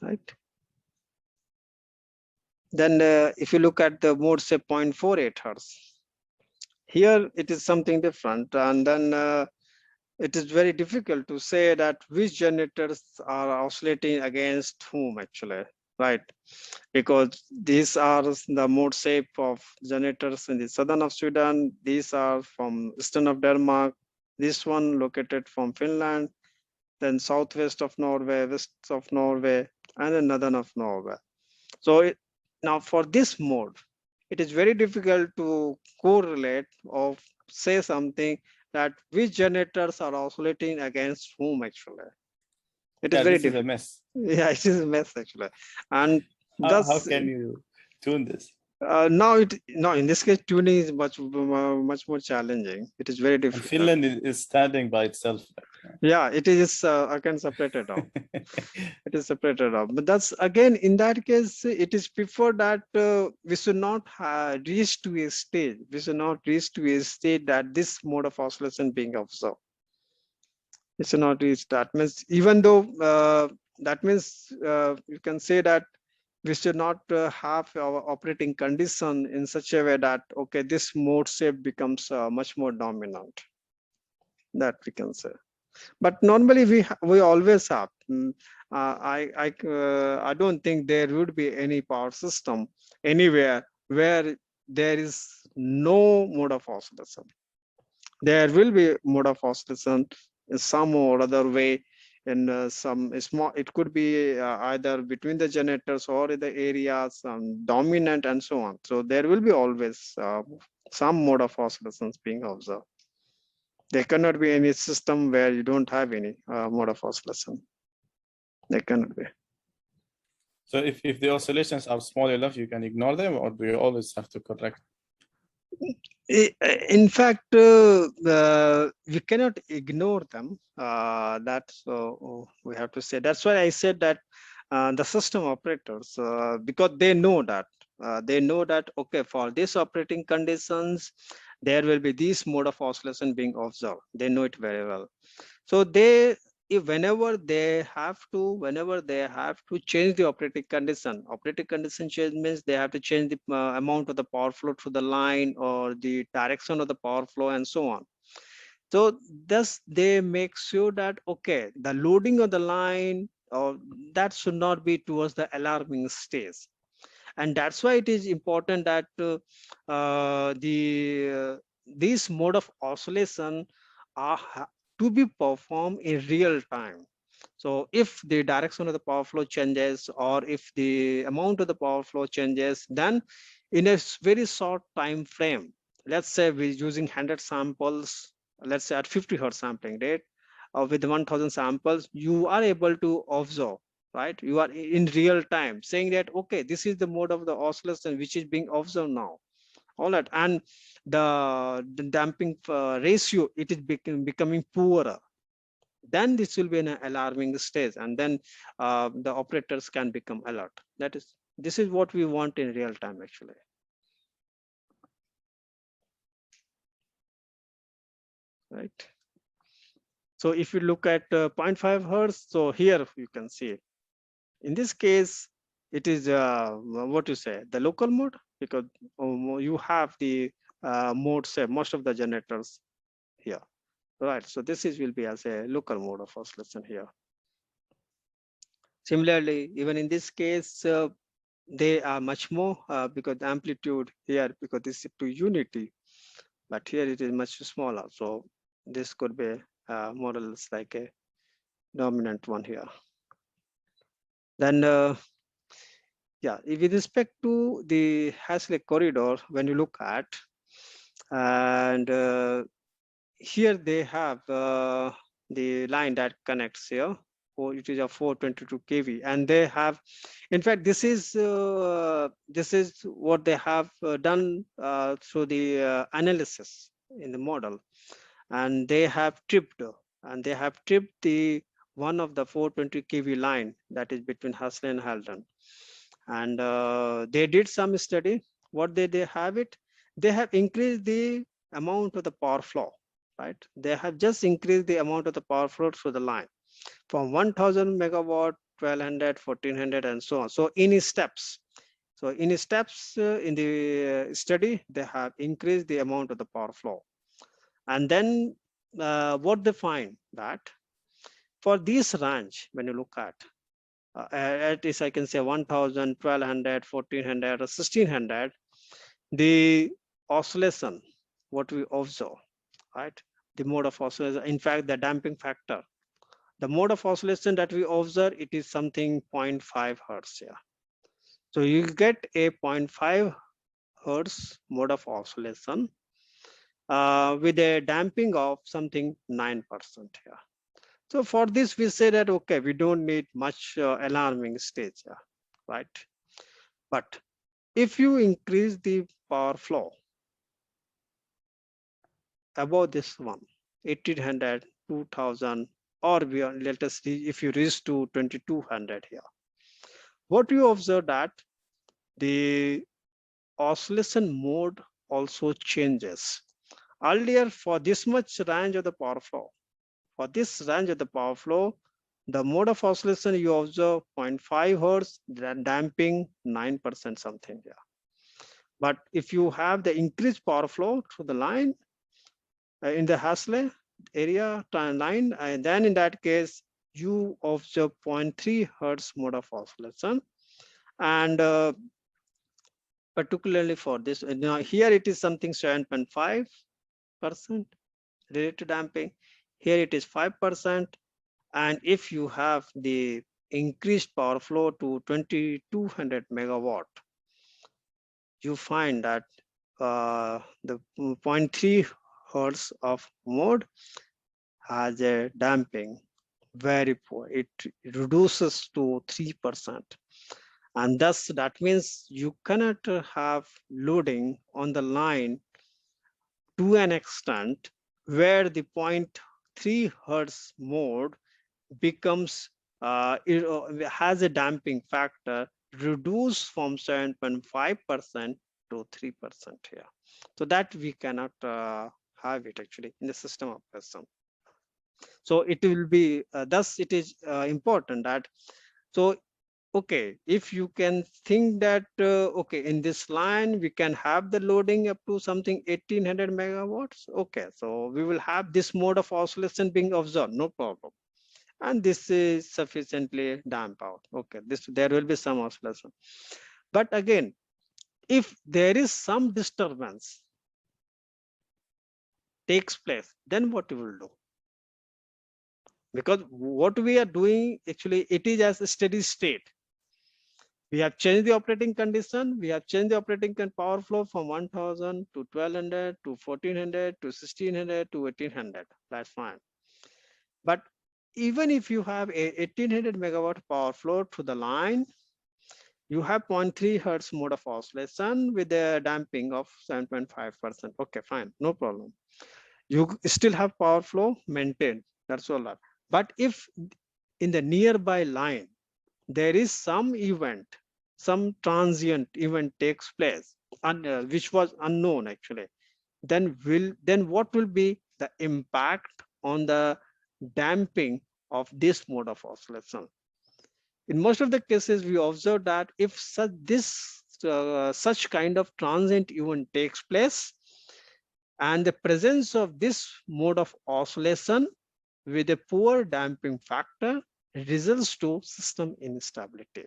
Right. Then if you look at the mode, say 0.48 hertz, here it is something different. And then it is very difficult to say that which generators are oscillating against whom actually, right? Because these are the mode shape of generators in the southern of Sweden. These are from eastern of Denmark. This one located from Finland, then southwest of Norway, west of Norway, and then northern of Norway. So now for this mode, it is very difficult to correlate or say something that which generators are oscillating against whom actually. It is very difficult. A mess. Yeah, it is a mess actually. And how can you tune this? No, in this case, tuning is much more challenging. It is very difficult. And Finland is standing by itself. Yeah, it is. I can separate it out. It is separated out. But that's again, in that case, it is preferred that we should not reach to a stage. We should not reach to a state that this mode of oscillation being observed. It should not reach that. Means even though that means you can say that we should not have our operating condition in such a way that okay, this mode shape becomes much more dominant. That we can say. But normally we always have. I don't think there would be any power system anywhere where there is no mode of oscillation. There will be mode of oscillation in some or other way. In some small, it could be either between the generators or in the areas dominant and so on. So there will be always some mode of oscillations being observed. There cannot be any system where you don't have any mode of oscillation. There cannot be. So if the oscillations are small enough, you can ignore them, or do you always have to correct? In fact, we cannot ignore them. That's we have to say. That's why I said that the system operators, because they know that okay, for these operating conditions, there will be this mode of oscillation being observed. They know it very well. So whenever they have to change the operating condition change means they have to change the amount of the power flow through the line or the direction of the power flow and so on. So thus they make sure that okay, the loading of the line or that should not be towards the alarming stage. And that's why it is important that this mode of oscillation are to be performed in real time. So if the direction of the power flow changes or if the amount of the power flow changes, then in a very short time frame, let's say we're using 100 samples, let's say at 50 hertz sampling rate, with 1000 samples, you are able to observe, right? You are in real time saying that, okay, this is the mode of the oscillation which is being observed now. All right. And the damping ratio, it is becoming poorer. then this will be an alarming stage, and then the operators can become alert. This is what we want in real time actually. Right. So if you look at 0.5 hertz, so here you can see in this case it is what you say, the local mode, because you have the mode, say most of the generators here, right? So this is will be as a local mode of oscillation here. Similarly, even in this case, they are much more because the amplitude here, because this is to unity, but here it is much smaller. So this could be more or less like a dominant one here. Then, yeah, with respect to the Hasley corridor, when you look at, and here they have the line that connects here. It is a 422 kV, and they have, in fact, this is what they have done through the analysis in the model, and they have tripped the one of the 420 kV line that is between Hasley and Halden, and they did some study. What they have it? They have increased the amount of the power flow, right? They have just increased the amount of the power flow through the line from 1000 megawatt, 1200, 1400, and so on. So in steps. So in steps in the study, they have increased the amount of the power flow. And then what they find that for this range, when you look at least I can say 1000, 1200, 1400, or 1600, the oscillation, what we observe, right? The mode of oscillation, in fact, the damping factor, the mode of oscillation that we observe, it is something 0.5 hertz here. So you get a 0.5 hertz mode of oscillation with a damping of something 9% here. So for this, we say that, okay, we don't need much alarming stage, right? But if you increase the power flow above this one, 1800, 2000, or beyond, let us see if you reach to 2200 here, what you observe that the oscillation mode also changes. Earlier, for this much range of the power flow, for this range of the power flow, the mode of oscillation you observe 0.5 hertz, then damping 9% something here. But if you have the increased power flow through the line in the Hasley area line, and then in that case, you observe 0.3 hertz mode of oscillation. And particularly for this, now here it is something 7.5% related to damping. Here it is 5%. And if you have the increased power flow to 2200 megawatt, you find that the 0.3 hertz of mode has a damping very poor. It reduces to 3%. And thus that means you cannot have loading on the line to an extent where the 0.3 hertz mode becomes it has a damping factor reduced from 7.5% to 3% here. So that we cannot have it actually in the system operation. So it will be thus it is important that, so okay, if you can think that okay, in this line we can have the loading up to something 1800 megawatts, okay, so we will have this mode of oscillation being observed, no problem, and this is sufficiently damp out, okay, there will be some oscillation. But again, if there is some disturbance takes place, then what you will do? Because what we are doing actually, it is as a steady state. We have changed the operating condition. We have changed the operating power flow from 1000 to 1200 to 1400 to 1600 to 1800. That's fine. But even if you have a 1800 megawatt power flow through the line, you have 0.3 hertz mode of oscillation with a damping of 7.5%. Okay, fine, no problem. You still have power flow maintained. That's all. But if in the nearby line, there is some event, some transient event takes place, which was unknown actually, then what will be the impact on the damping of this mode of oscillation? In most of the cases, we observe that if such kind of transient event takes place, and the presence of this mode of oscillation with a poor damping factor results to system instability.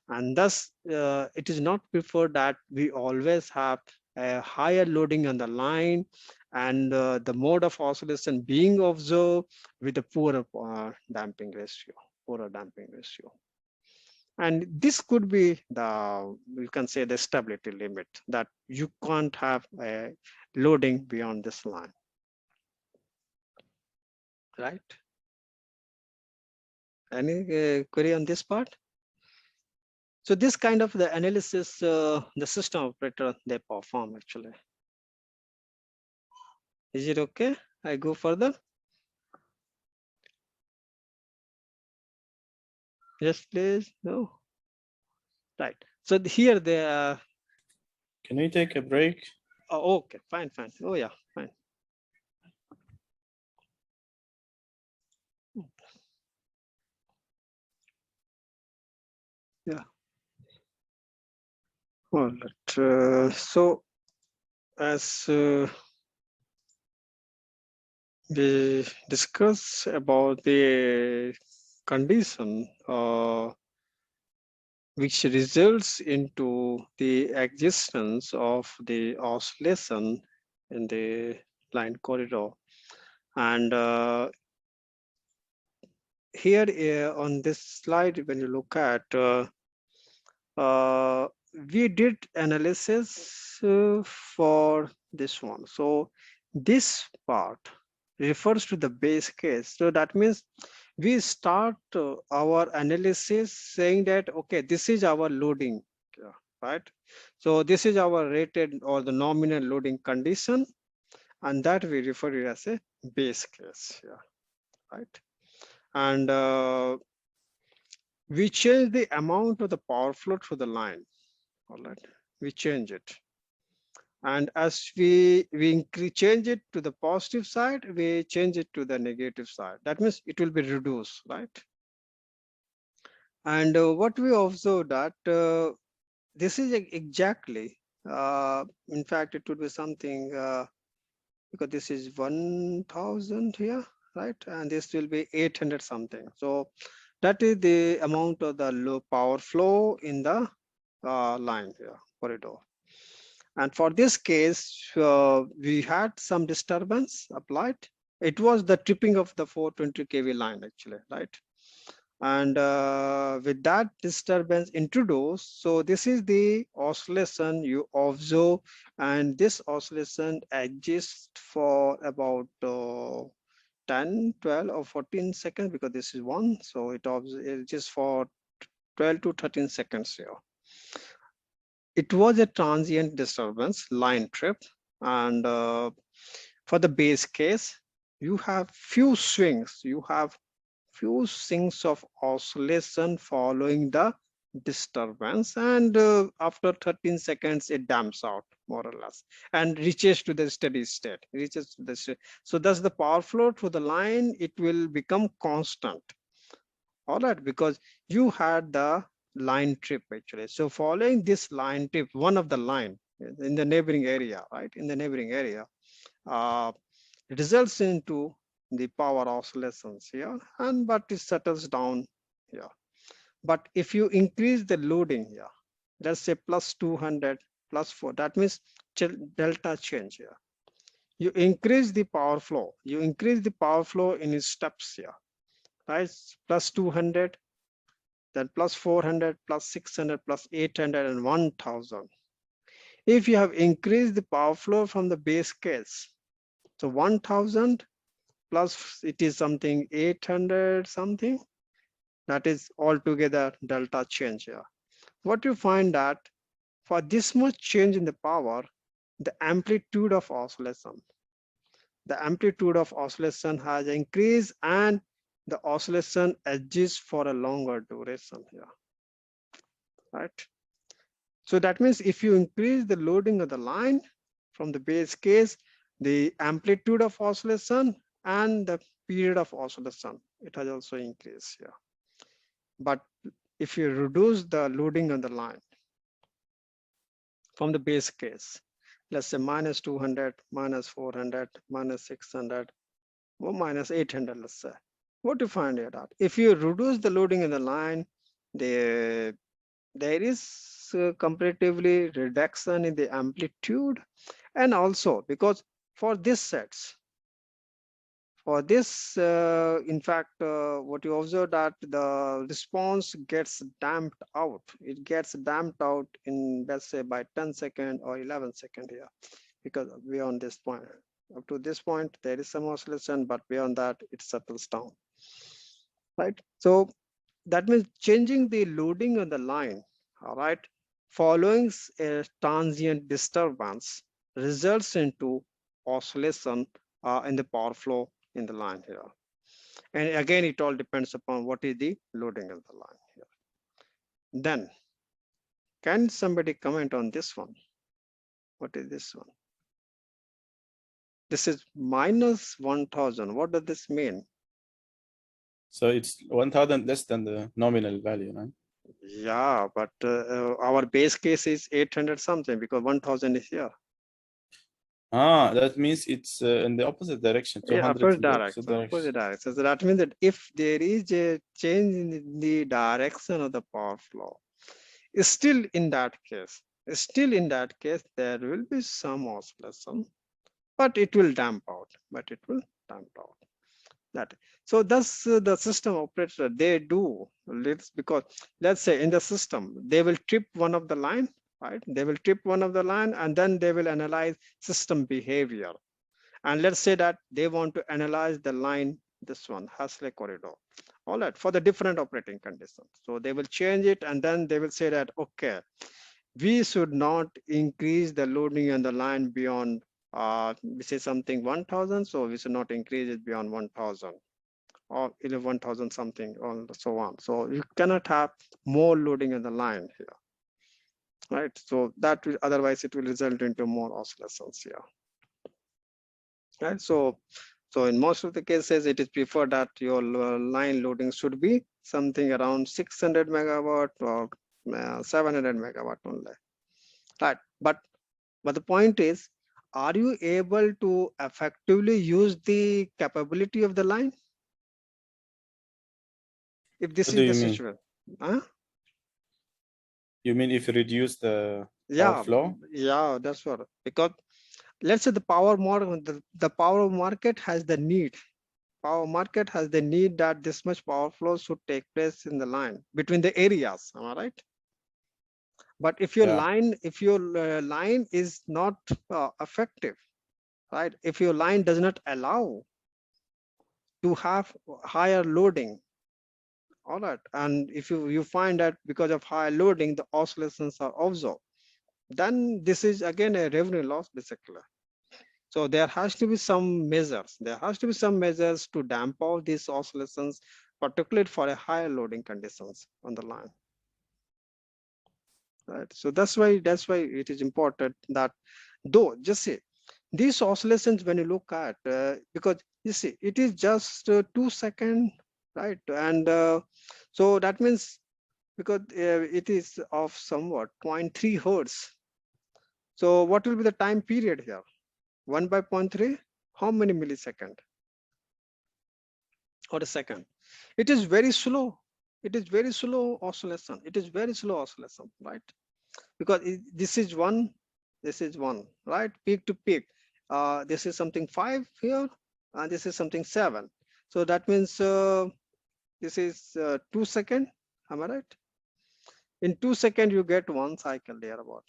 And thus, it is not preferred that we always have a higher loading on the line and the mode of oscillation being observed with a poorer damping ratio, And this could be the, you can say, the stability limit, that you can't have a loading beyond this line, right? Any query on this part? So this kind of the analysis, the system operator, they perform actually. Is it okay? I go further. Yes, please. No. Right. So here they are. Can we take a break? Oh, okay. Fine. Oh yeah. Fine. Yeah. All right. So as we discuss about the condition which results into the existence of the oscillation in the line corridor. And here on this slide, when you look at, we did analysis for this one. So this part refers to the base case. So that means we start our analysis saying that, okay, this is our loading, right? So this is our rated or the nominal loading condition, and that we refer to as a base case, right? And we change the amount of the power flow through the line, all right? We change it. And as we change it to the positive side, we change it to the negative side. That means it will be reduced, right? And what we observe that this is exactly, in fact, it would be something, because this is 1000 here, right? And this will be 800 something. So that is the amount of the low power flow in the line here, corridor. And for this case, we had some disturbance applied. It was the tripping of the 420 kV line actually, right? And with that disturbance introduced, so this is the oscillation you observe, and this oscillation exists for about 10, 12 or 14 seconds, because this is one, so it exists for 12 to 13 seconds here. It was a transient disturbance, line trip, and for the base case, you have few swings, of oscillation following the disturbance, and after 13 seconds it damps out more or less and reaches to the steady state, so thus the power flow through the line, it will become constant, all right, because you had the line trip actually. So following this line trip, one of the line in the neighboring area, right, in the neighboring area, results into the power oscillations here, and but it settles down here. But if you increase the loading here, let's say plus 200 plus 4, that means delta change here. You increase the power flow, in steps here, right? Plus 200, then plus 400, plus 600, plus 800, and 1000. If you have increased the power flow from the base case, so 1000 plus it is something 800 something, that is altogether delta change here. What you find that for this much change in the power, the amplitude of oscillation has increased, and the oscillation exists for a longer duration here, right? So that means if you increase the loading of the line from the base case, the amplitude of oscillation and the period of oscillation, it has also increased here. But if you reduce the loading on the line from the base case, let's say minus 200, minus 400, minus 600, or minus 800, let's say, what do you find here that if you reduce the loading in the line, there is comparatively reduction in the amplitude, and also because for this sets, for this, in fact, what you observe that the response gets damped out. It gets damped out in, let's say, by 10 seconds or 11 seconds here, because beyond this point, up to this point, there is some oscillation, but beyond that, it settles down, right? So that means changing the loading on the line, all right, following a transient disturbance results into oscillation in the power flow in the line here. And again, it all depends upon what is the loading of the line here. Then, can somebody comment on this one? What is this one? This is minus 1000. What does this mean? So it's 1000 less than the nominal value, right? Yeah, but our base case is 800 something because 1000 is here. Ah, that means it's in the opposite direction. 200 Yeah, opposite in the direction. Opposite direction. So that means that if there is a change in the direction of the power flow, still in that case, there will be some oscillation, but it will damp out. That so thus the system operator, they do this because let's say in the system they will trip one of the line, right? They will trip one of the line and then they will analyze system behavior. And let's say that they want to analyze the line, this one, Hasley corridor, all right, for the different operating conditions. So they will change it and then they will say that, okay, we should not increase the loading on the line beyond, we say something 1000. So we should not increase it beyond 1000 or 1000 something or so on. So you cannot have more loading on the line here, right? So that will, otherwise it will result into more oscillations here. Right, so in most of the cases, it is preferred that your line loading should be something around 600 megawatt or 700 megawatt only. Right, but the point is, are you able to effectively use the capability of the line? If this is the situation, huh? You mean if you reduce the power flow? Yeah, that's what, because let's say the power market has the need. Power market has the need that this much power flow should take place in the line between the areas. Am I right? But if your line is not effective, right? If your line does not allow to have higher loading, all right, and if you find that because of higher loading the oscillations are observed, then this is again a revenue loss basically. So there has to be some measures. There has to be some measures to damp out these oscillations, particularly for a higher loading conditions on the line. Right. So that's why it is important that, though, just see these oscillations when you look at, because you see it is just 2 seconds, right? And so that means because it is of somewhat 0.3 hertz. So what will be the time period here? 1 by 0.3, how many millisecond or a second? It is very slow. It is very slow oscillation. It is very slow oscillation, right? Because this is one, right? Peak to peak. This is something 5 here, and this is something 7. So that means this is 2 seconds. Am I right? In 2 seconds, you get one cycle there about,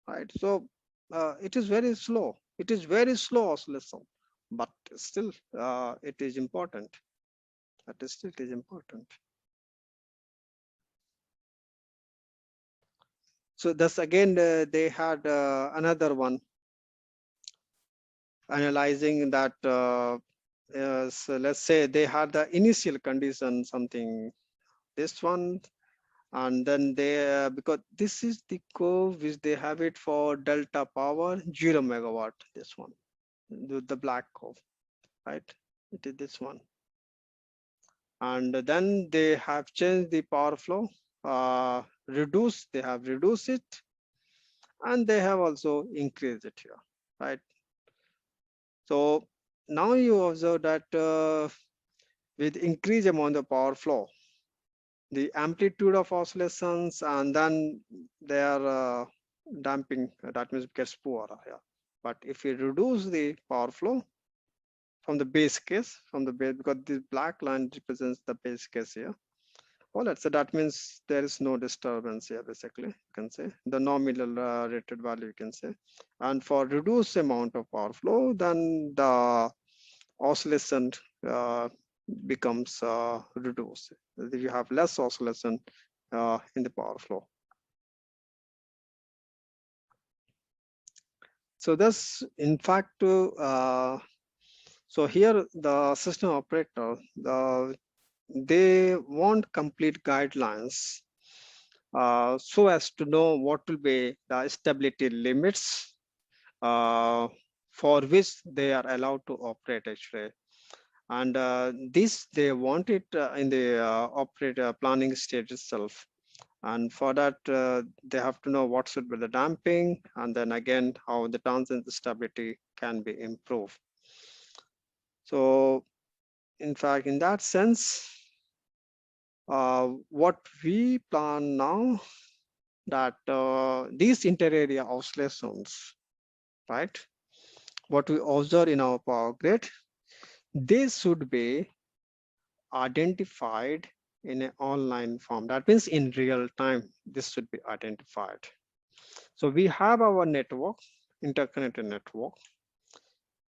right? So it is very slow. It is very slow oscillation, but still it is important. But still it is important. So thus again, they had another one analyzing that so let's say they had the initial condition, something, this one, and then they, because this is the curve which they have it for delta power 0 megawatt, this one, the black curve, right? It is this one. And then they have changed the power flow, they have reduced it, and they have also increased it here, right? So now you observe that with increased amount of power flow, the amplitude of oscillations, and then they are damping, that means it gets poorer here. But if we reduce the power flow from the base case, because this black line represents the base case here. Well, so that means there is no disturbance here, basically, you can say, the nominal rated value, you can say. And for reduced amount of power flow, then the oscillation becomes reduced. You have less oscillation in the power flow. So this, in fact, so here the system operator, they want complete guidelines so as to know what will be the stability limits for which they are allowed to operate, actually. And this, they want it in the operator planning stage itself. And for that, they have to know what should be the damping, and then again, how the transient stability can be improved. So in fact, in that sense, what we plan now, that these inter-area oscillations, right, what we observe in our power grid, they should be identified in an online form. That means in real time, this should be identified. So we have our network, interconnected network.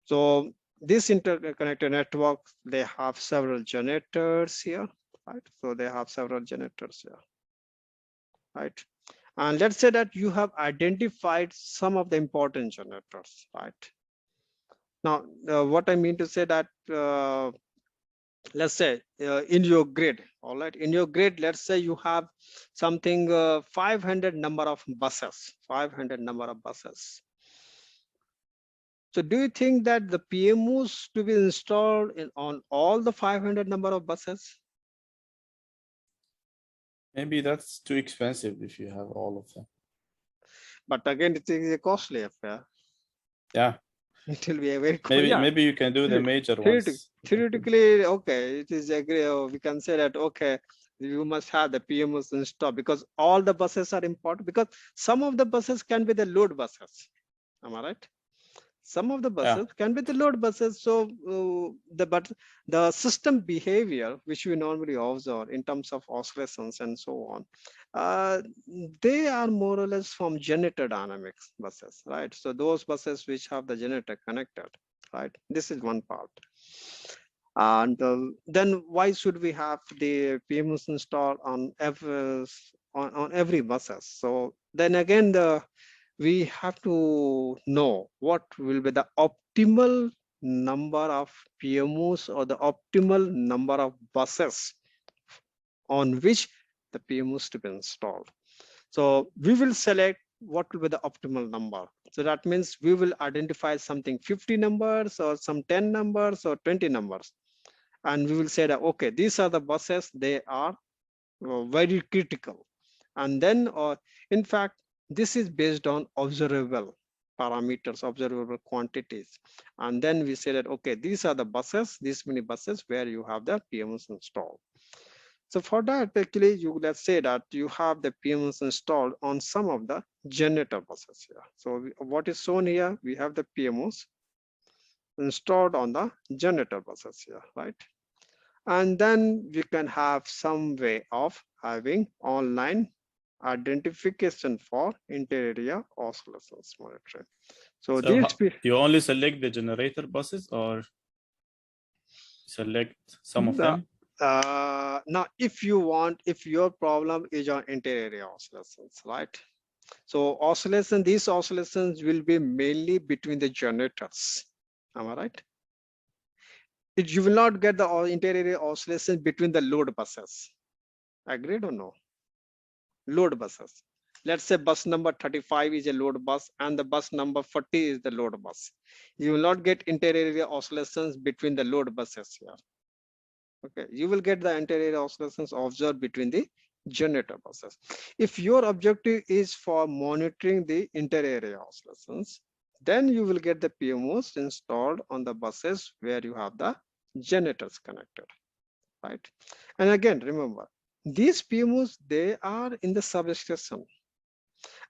So this interconnected network, they have several generators here, right? So they have several generators here, right? And let's say that you have identified some of the important generators, right? Now, what I mean to say that, let's say in your grid, all right, in your grid, let's say you have something 500 number of buses, 500 number of buses. So do you think that the PMOs to be installed on all the 500 number of buses? Maybe that's too expensive if you have all of them. But again, it is a costly affair. Yeah. It will be a very costly. Maybe you can do the major ones. Theoretically, okay, it is agree. We can say that, okay, you must have the PMOs installed because all the buses are important, because some of the buses can be the load buses. Am I right? Some of the buses can be the load buses. So the system behavior, which we normally observe in terms of oscillations and so on, they are more or less from generator dynamics buses, right? So those buses which have the generator connected, right? This is one part. And then why should we have the PMOs installed on every buses? So then again, we have to know what will be the optimal number of PMOs or the optimal number of buses on which the PMOs to be installed. So we will select what will be the optimal number. So that means we will identify something 50 numbers or some 10 numbers or 20 numbers. And we will say that, okay, these are the buses, they are very critical. And then, in fact, this is based on observable parameters, observable quantities. And then we say that, okay, these are the buses, these many buses where you have the PMOs installed. So for that, actually, let's say that you have the PMOs installed on some of the generator buses here. So what is shown here, we have the PMOs installed on the generator buses here, right? And then we can have some way of having online identification for inter-area oscillations monitoring. So you only select the generator buses or select some of them? Now, if your problem is on inter-area oscillations, right? So these oscillations will be mainly between the generators. Am I right? you will not get the inter-area oscillation between the load buses. Agreed or no? Load buses. Let's say bus number 35 is a load bus and the bus number 40 is the load bus. You will not get inter-area oscillations between the load buses here. Okay, you will get the inter-area oscillations observed between the generator buses. If your objective is for monitoring the inter-area oscillations, then you will get the PMOs installed on the buses where you have the generators connected, right? And again, remember, these PMOs, they are in the substation.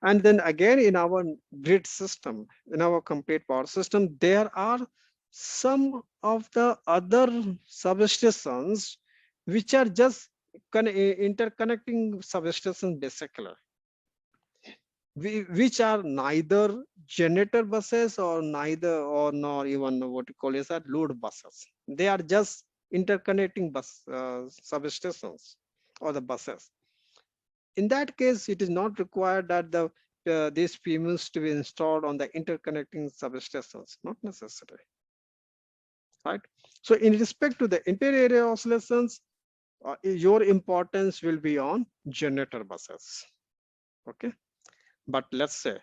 And then again, in our grid system, in our complete power system, there are some of the other substations which are just interconnecting substations basically, which are neither generator buses or nor even what you call is that load buses. They are just interconnecting bus substations or the buses. In that case, it is not required that these PMOs to be installed on the interconnecting substations, not necessary, right? So in respect to the inter-area oscillations, your importance will be on generator buses, okay? But let's say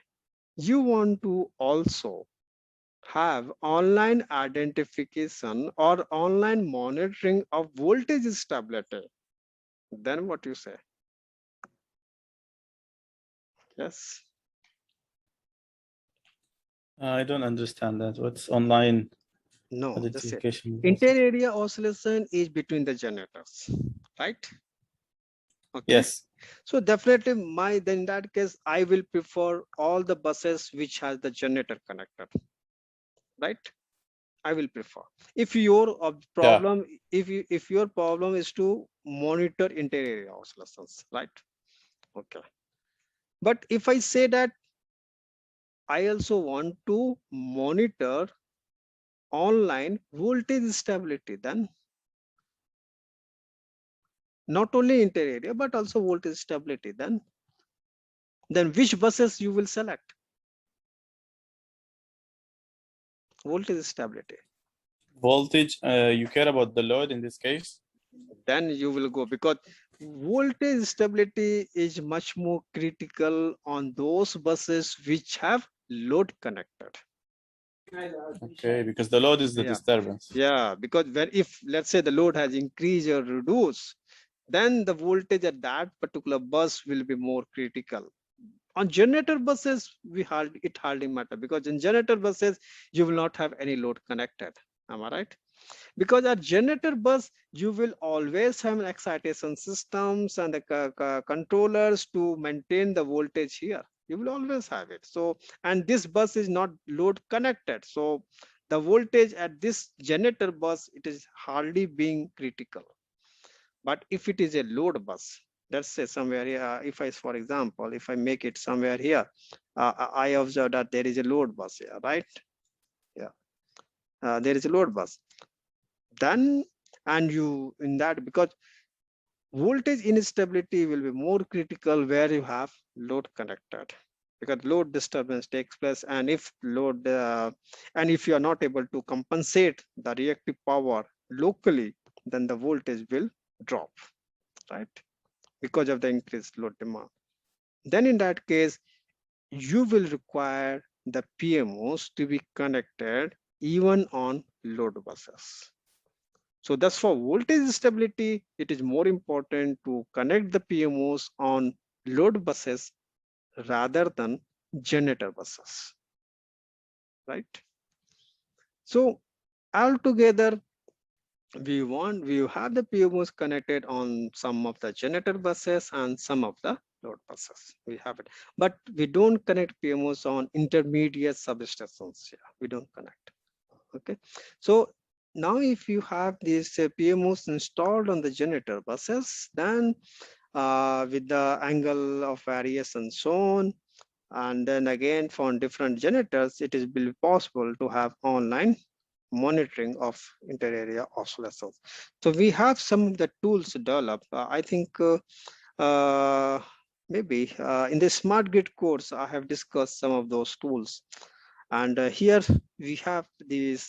you want to also have online identification or online monitoring of voltage stability, then what you say? Yes. I don't understand that. What's online No, identification? inter-area oscillation is between the generators, right? Okay. Yes. So definitely then in that case, I will prefer all the buses which has the generator connected, right? I will prefer. If your problem, if your problem is to monitor inter-area oscillations, right? Okay. But if I say that I also want to monitor online voltage stability, then not only inter-area but also voltage stability, then which buses you will select? Voltage stability. Voltage, you care about the load in this case? Then you will go, because voltage stability is much more critical on those buses which have load connected. Okay, because the load is the disturbance. Yeah, because if let's say the load has increased or reduced, then the voltage at that particular bus will be more critical. On generator buses, it hardly matter, because in generator buses you will not have any load connected. Am I right? Because at generator bus you will always have excitation systems and the controllers to maintain the voltage here. You will always have it. So, and this bus is not load connected, so the voltage at this generator bus, it is hardly being critical. But if it is a load bus, let's say somewhere here, if I, for example, if I make it somewhere here, I observe that there is a load bus here, right? Yeah, there is a load bus. Then, and you in that, because voltage instability will be more critical where you have load connected, because load disturbance takes place, and if load and if you are not able to compensate the reactive power locally, then the voltage will drop, right, because of the increased load demand. Then in that case, you will require the PMOs to be connected even on load buses. So thus for voltage stability, it is more important to connect the PMOs on load buses rather than generator buses, right? So altogether, we have the PMOs connected on some of the generator buses and some of the load buses. We have it, but we don't connect PMOs on intermediate substations. Yeah, we don't connect. Okay, so now if you have these PMOs installed on the generator buses, then with the angle of variation shown, and then again for different generators, it is possible to have online monitoring of inter-area oscillations. So we have some of the tools developed. I think maybe in the smart grid course, I have discussed some of those tools. And here we have these,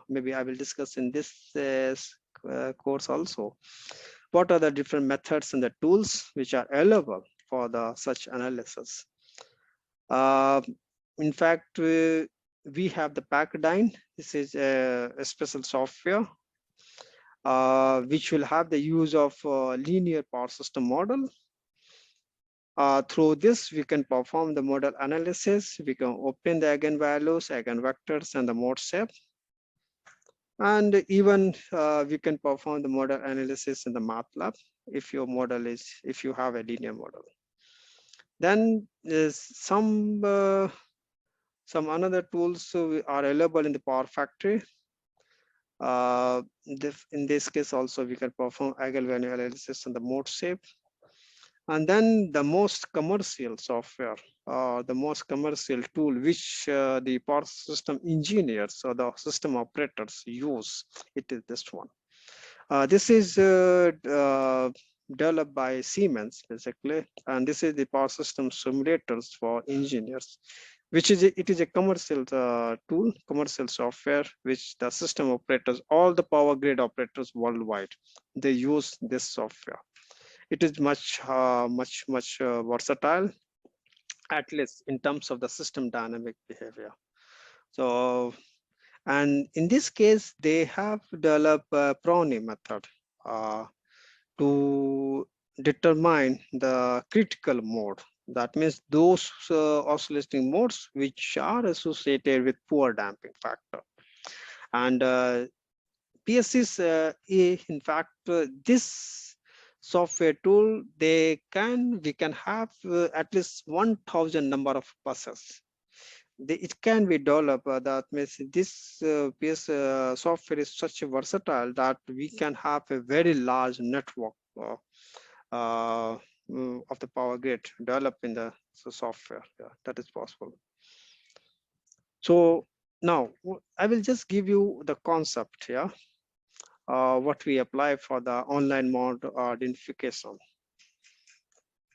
maybe I will discuss in this course also, what are the different methods and the tools which are available for the such analysis. In fact, we have the Packdyne. This is a special software which will have the use of linear power system model. Through this, we can perform the model analysis. We can obtain the eigenvalues, eigenvectors, and the mode shape. And even we can perform the model analysis in the MATLAB if your model is, if you have a linear model. Then there's some another tools are available in the Power Factory. In this case also we can perform eigenvalue analysis in the mode shape. And then the most commercial software, the most commercial tool which the power system engineers or the system operators use, it is this one. This is developed by Siemens basically, and this is the power system simulators for engineers, which is it is a commercial tool, commercial software, which the system operators, all the power grid operators worldwide, they use this software. It is much versatile, at least in terms of the system dynamic behavior. So, and in this case, they have developed a Prony method to determine the critical mode. That means those oscillating modes which are associated with poor damping factor. And PSCs, in fact, this software tool, we can have at least 1,000 number of buses. It can be developed. That means this PS software is such a versatile that we can have a very large network of the power grid developed in the software. Yeah, that is possible. So now I will just give you the concept here. What we apply for the online mode identification.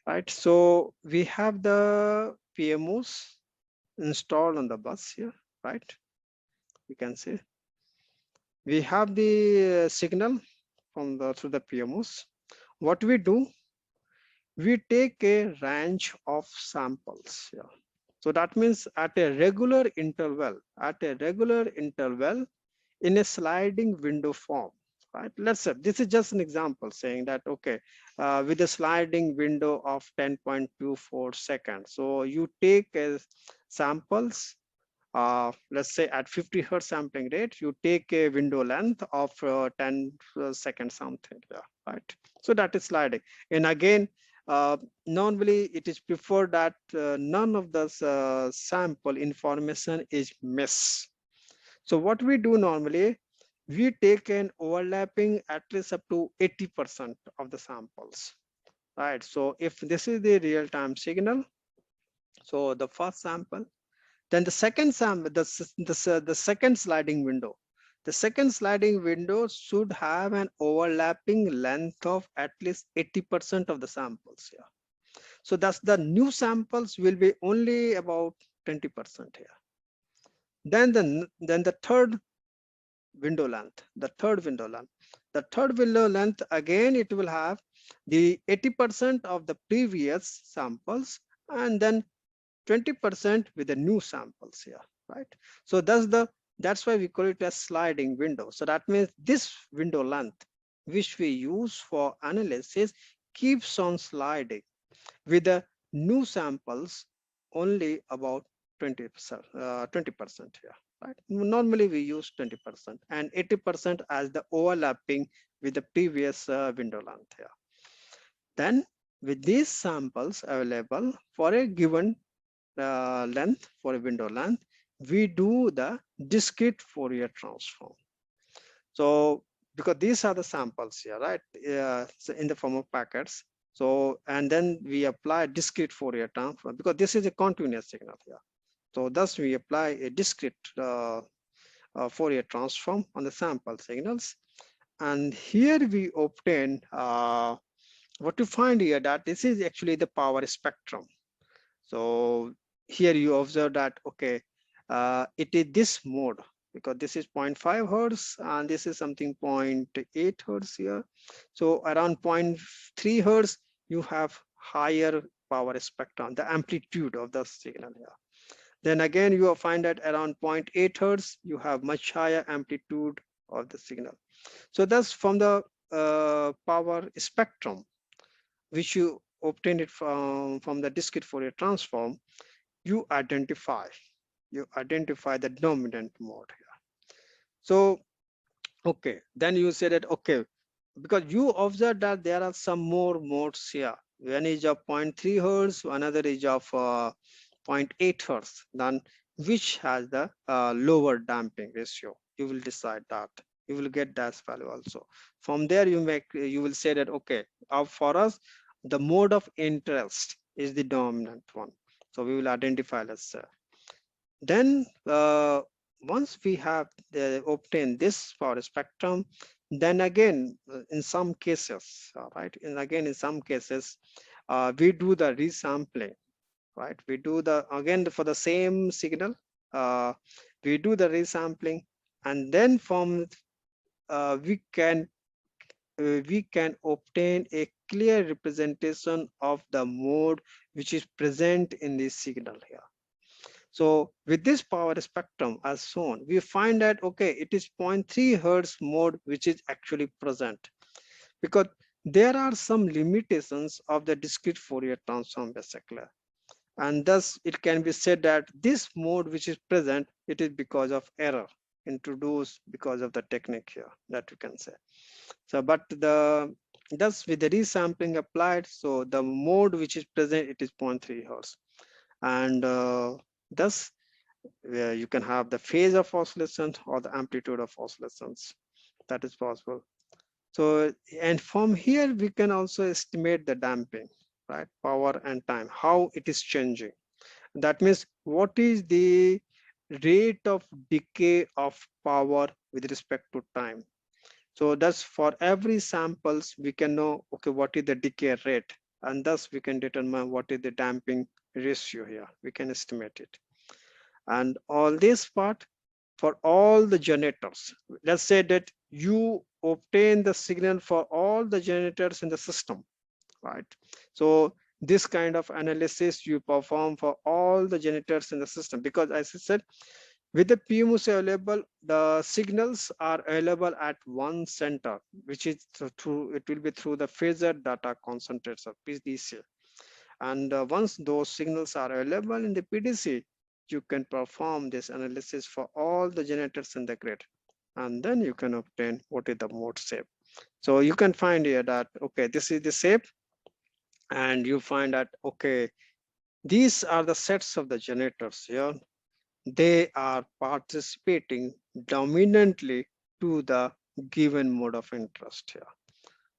Right, so we have the PMOs installed on the bus here, right? You can see we have the signal from the through the PMOs. What we do, we take a range of samples here. So that means at a regular interval, in a sliding window form. Right, let's say this is just an example saying that, okay, with a sliding window of 10.24 seconds. So you take samples, let's say at 50 Hertz sampling rate, you take a window length of 10 seconds something, yeah, right? So that is sliding. And again, normally it is preferred that none of the sample information is missed. So what we do normally, we take an overlapping at least up to 80% of the samples, right? So if this is the real-time signal, so the first sample, then the second sample, the second sliding window, should have an overlapping length of at least 80% of the samples here. So that's the new samples will be only about 20% here. Then the third window length, again, it will have the 80% of the previous samples and then 20% with the new samples here, right? So that's why we call it a sliding window. So that means this window length, which we use for analysis, keeps on sliding with the new samples only about 20% here. Right? Normally we use 20% and 80% as the overlapping with the previous window length here. Then with these samples available for a given length, for a window length, we do the discrete Fourier transform. So because these are the samples here, right? So in the form of packets. So, and then we apply discrete Fourier transform because this is a continuous signal here. So thus we apply a discrete Fourier transform on the sample signals. And here we obtain what you find here, that this is actually the power spectrum. So here you observe that, okay, it is this mode, because this is 0.5 hertz and this is something 0.8 hertz here. So around 0.3 hertz, you have higher power spectrum, the amplitude of the signal here. Then again, you will find that around 0.8 hertz, you have much higher amplitude of the signal. So that's from the power spectrum, which you obtained it from the discrete Fourier transform, you identify the dominant mode here. So, okay, then you say that, okay, because you observe that there are some more modes here. One is of 0.3 hertz, another is of 0.8 hertz. Then which has the lower damping ratio? You will decide that. You will get that value also. From there, you will say that, okay, for us, the mode of interest is the dominant one. So we will identify, let's say. Then once we have obtained this power spectrum, then again, in some cases, right, and again, in some cases, we do the resampling, right? We do the, again, for the same signal, we do the resampling, and then from we can obtain a clear representation of the mode which is present in this signal here. So with this power spectrum as shown, we find that, okay, it is 0.3 hertz mode which is actually present, because there are some limitations of the discrete Fourier transform basically. And thus it can be said that this mode which is present, it is because of error introduced because of the technique here, that you can say. So, but thus with the resampling applied, so the mode which is present, it is 0.3 hertz. And thus you can have the phase of oscillations or the amplitude of oscillations. That is possible. So, and from here we can also estimate the damping, right? Power and time, how it is changing. That means what is the rate of decay of power with respect to time. So thus for every samples we can know, okay, what is the decay rate, and thus we can determine what is the damping ratio here. We can estimate it. And all this part for all the generators. Let's say that you obtain the signal for all the generators in the system, right? So this kind of analysis you perform for all the generators in the system, because as I said, with the PMOS available, the signals are available at one center, which is through, it will be through the phasor data concentrator, PSDC. And once those signals are available in the PDC, you can perform this analysis for all the generators in the grid. And then you can obtain what is the mode shape. So you can find here that, okay, this is the shape. And you find that, okay, these are the sets of the generators here. They are participating dominantly to the given mode of interest here,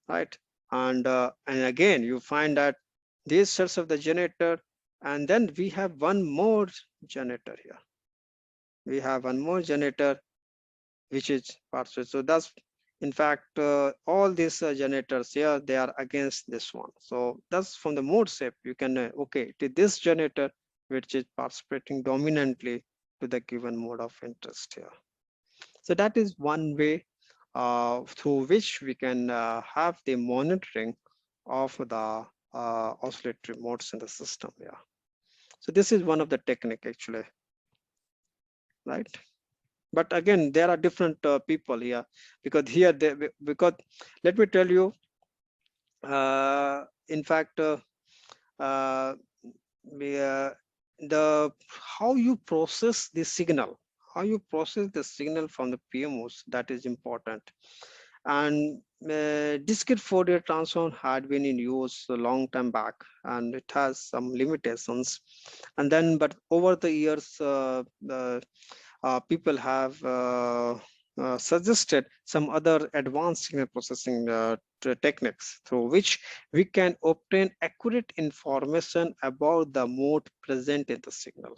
right? And again, you find that these sets of the generator, and then we have one more generator here. We have one more generator, which is participating. So that's, in fact, all these generators here, they are against this one. So that's from the mode shape, you can, okay, to this generator, which is participating dominantly to the given mode of interest here. So that is one way through which we can have the monitoring of the oscillatory modes in the system. Yeah. So this is one of the technique actually, right? But again, there are different people here, because here because let me tell you, in fact, the how you process the signal, from the PMOs, that is important. And discrete Fourier transform had been in use a long time back, and it has some limitations. And then, but over the years, people have suggested some other advanced signal processing techniques through which we can obtain accurate information about the mode present in the signal,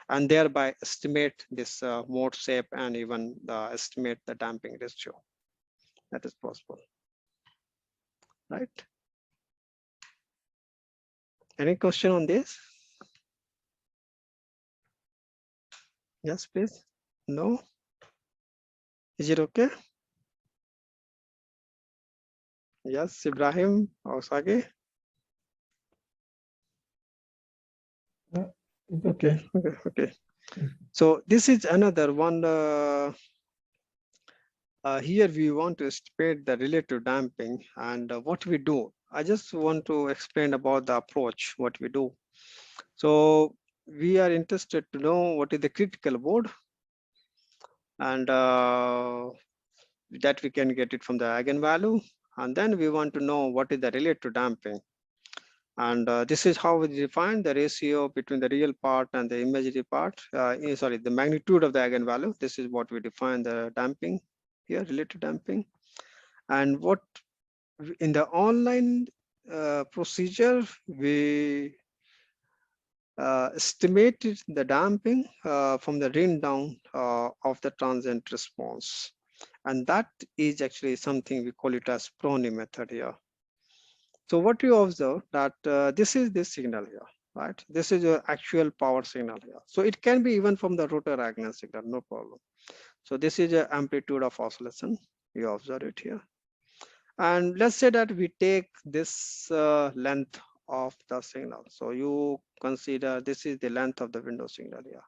and thereby estimate this mode shape and even estimate the damping ratio. That is possible, right? Any question on this? Yes, please. No. Is it okay? Yes, Ibrahim or Sage? It's Okay, okay. So this is another one. Here we want to estimate the relative damping and what we do. I just want to explain about the approach, what we do. So we are interested to know what is the critical load, and that we can get it from the eigenvalue. And then we want to know what is the relative damping. And this is how we define the ratio between the real part and the imaginary part. Sorry, the magnitude of the eigenvalue. This is what we define the damping here, relative damping. And what in the online procedure, we estimated the damping from the rain down of the transient response. And that is actually something we call it as Prony method here. So what you observe that this is this signal here, right? This is your actual power signal here. So it can be even from the rotor Agnan signal, no problem. So this is the amplitude of oscillation. You observe it here. And let's say that we take this length of the signal. So you consider this is the length of the window signal here.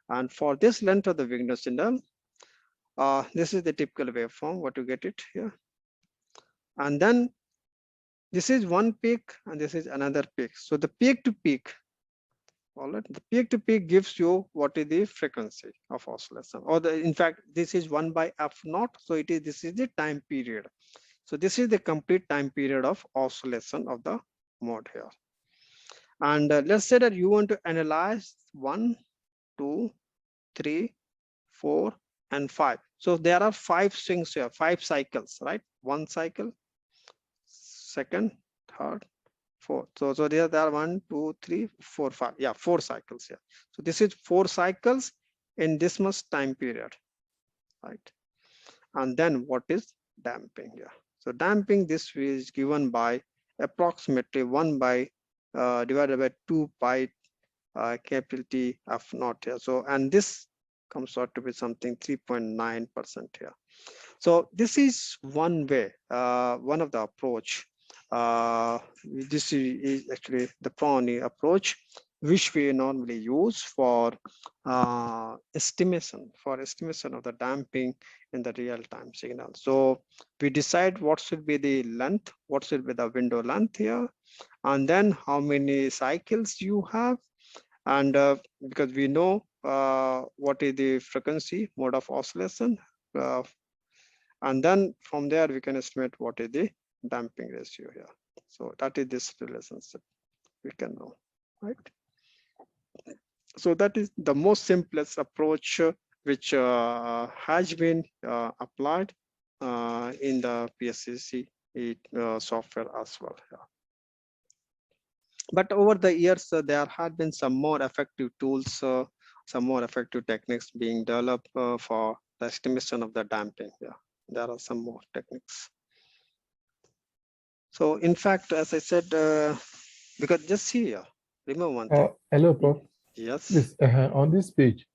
And for this length of the window signal, this is the typical waveform, what you get it here. And then this is one peak and this is another peak. So the peak to peak, all right, the peak to peak gives you what is the frequency of oscillation, or in fact, this is 1 by f naught. So this is the time period. So this is the complete time period of oscillation of the mode here. And let's say that you want to analyze 1, 2, 3, 4, and 5. So there are 5 swings here, 5 cycles, right? 1 cycle, second, third, fourth. So there are 1, 2, 3, 4, 5. Yeah, 4 cycles here. So this is 4 cycles in this much time period, right? And then what is damping here? So damping, this is given by approximately 1 by divided by 2 pi capital T f naught here. So, and this comes out to be something 3.9% here. So this is one way, one of the approach. This is actually the Prony approach, which we normally use for estimation of the damping in the real-time signal. So we decide what should be the length, what should be the window length here, and then how many cycles you have, and because we know what is the frequency mode of oscillation, and then from there we can estimate what is the damping ratio here. So that is this relationship we can know, right? So that is the most simplest approach which has been applied in the PSDC software as well. Yeah. But over the years, there had been some more effective tools, some more effective techniques being developed for the estimation of the damping. Yeah, there are some more techniques. So in fact, as I said, because just see here, remember one thing. Hello, Prof. Yes. This, on this page,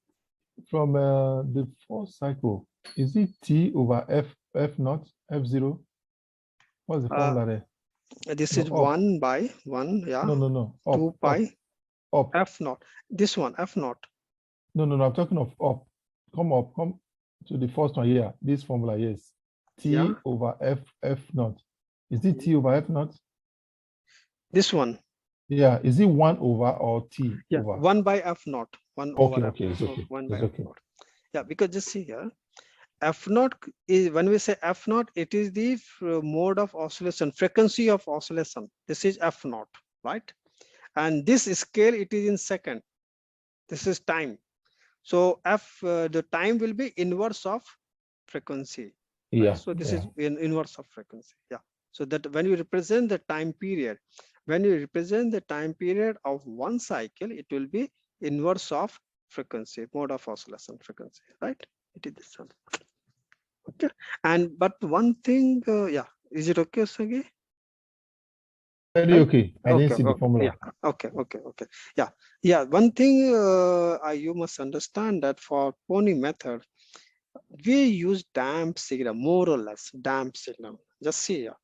from the fourth cycle, is it T over F naught, F0? What's the formula there? This is 1 by 1, yeah. No. 2 pi up. F naught. This one, F naught. No, I'm talking of up. Come to the first one here. This formula, yes. T over F naught. Is it T over F naught? This one. Yeah, is it 1 over or T over? 1 by F naught. 1 over F naught. It's okay. 1 by F naught. Yeah, because just see here, F naught is, when we say F naught, it is the mode of oscillation, frequency of oscillation. This is F naught, right? And this scale, it is in second. This is time. So the time will be inverse of frequency. Right? Yeah. So this is in inverse of frequency. Yeah. So that when you represent the time period, when you represent the time period of one cycle, it will be inverse of frequency, mode of oscillation frequency, right? It is this one. Okay. And but one thing, yeah, is it okay, Sagi? Very right? okay. I didn't see the Okay, formula. yeah, okay. Yeah. One thing you must understand that for Pony method, we use damp signal, more or less damp signal. Just see here.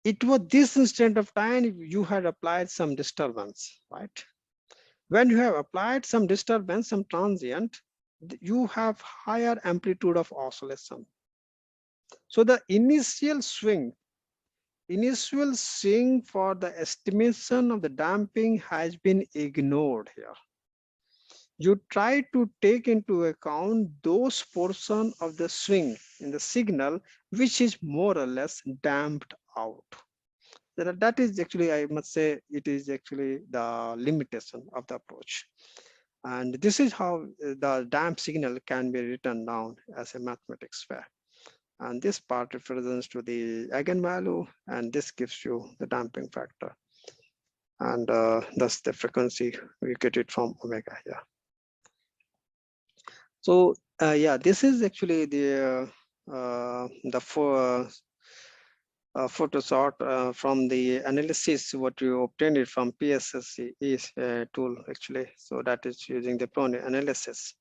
It was this instant of time you had applied some disturbance, right? When you have applied some disturbance, some transient, you have higher amplitude of oscillation. So the initial swing for the estimation of the damping has been ignored here. You try to take into account those portions of the swing in the signal which is more or less damped out. That is actually, I must say, it is actually the limitation of the approach. And this is how the damp signal can be written down as a mathematics fair. And this part represents to the eigenvalue, and this gives you the damping factor. And thus the frequency, we get it from omega here. So yeah, this is actually the photo sort from the analysis what you obtained it from PSDC is a tool actually. So that is using the Pony analysis.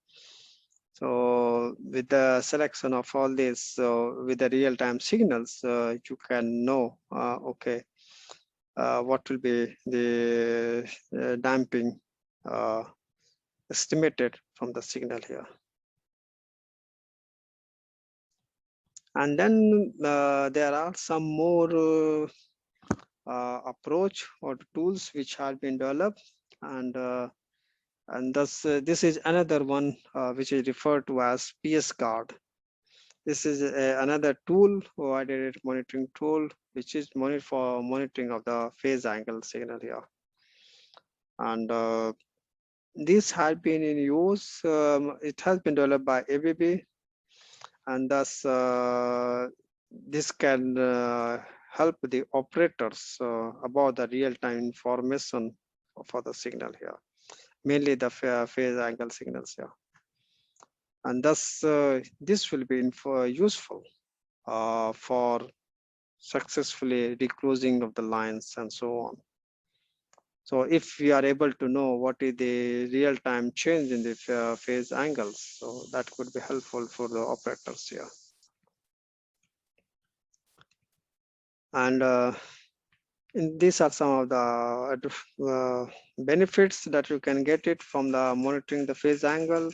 So with the selection of all these, so with the real-time signals, you can know, okay, what will be the damping estimated from the signal here. And then there are some more approach or tools which have been developed, and thus this is another one which is referred to as PS guard. This is another tool, provided monitoring tool, which is for monitoring of the phase angle signal here. And this has been in use. It has been developed by ABB, and thus this can help the operators about the real-time information for the signal here, mainly the phase angle signals here. And thus this will be useful for successfully reclosing of the lines and so on. So if we are able to know what is the real-time change in the phase angles, so that could be helpful for the operators here. And these are some of the benefits that you can get it from the monitoring the phase angle.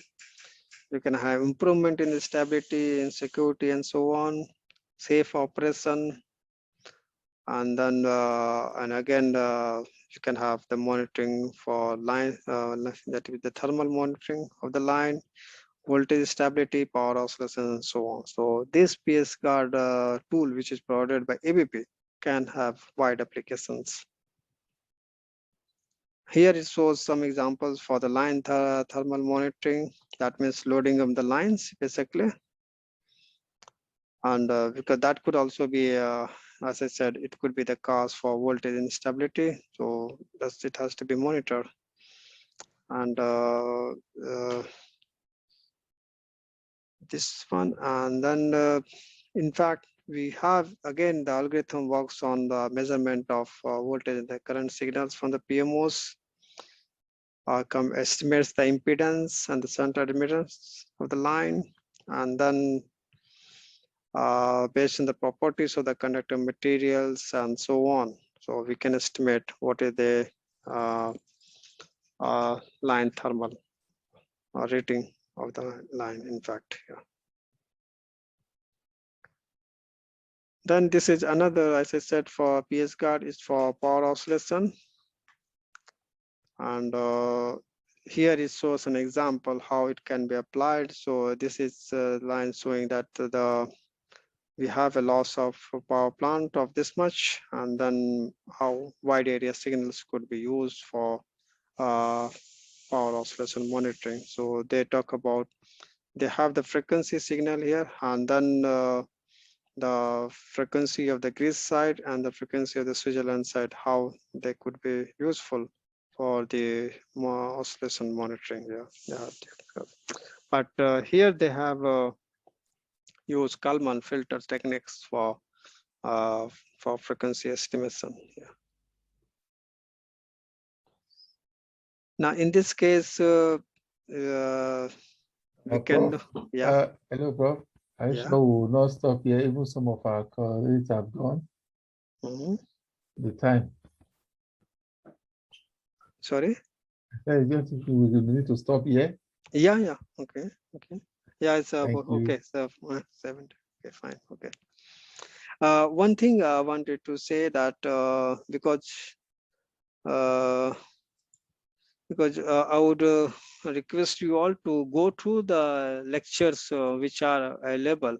You can have improvement in the stability and security and so on, safe operation, and then and again you can have the monitoring for line that is the thermal monitoring of the line, voltage stability, power oscillation, and so on. So this PS guard tool, which is provided by ABB, can have wide applications. Here it shows some examples for the line thermal monitoring. That means loading of the lines basically. And because that could also be, as I said, it could be the cause for voltage instability. So thus it has to be monitored. And this one, and then in fact, we have again the algorithm works on the measurement of voltage and the current signals from the PMOs. Estimates the impedance and the center admittance of the line, and then based on the properties of the conductor materials and so on. So we can estimate what is the line thermal rating of the line, in fact. Yeah. Then this is another, as I said, for PS guard is for power oscillation. And here it shows an example how it can be applied. So this is a line showing that we have a loss of power plant of this much, and then how wide area signals could be used for power oscillation monitoring. So they talk about, they have the frequency signal here, and then the frequency of the Greece side and the frequency of the Switzerland side, how they could be useful for the oscillation monitoring. Yeah. But here they have used Kalman filter techniques for for frequency estimation. Yeah. Now, in this case, we can, Prof, yeah, hello, Prof. I yeah. sure we will not stop here. Even some of our colleagues have gone. The time. Sorry. Yeah, just we will need to stop here. Yeah, yeah. Okay, okay. Yeah, it's Thank you. okay. So 7. Okay, fine. Okay. One thing I wanted to say that because I would request you all to go through the lectures which are available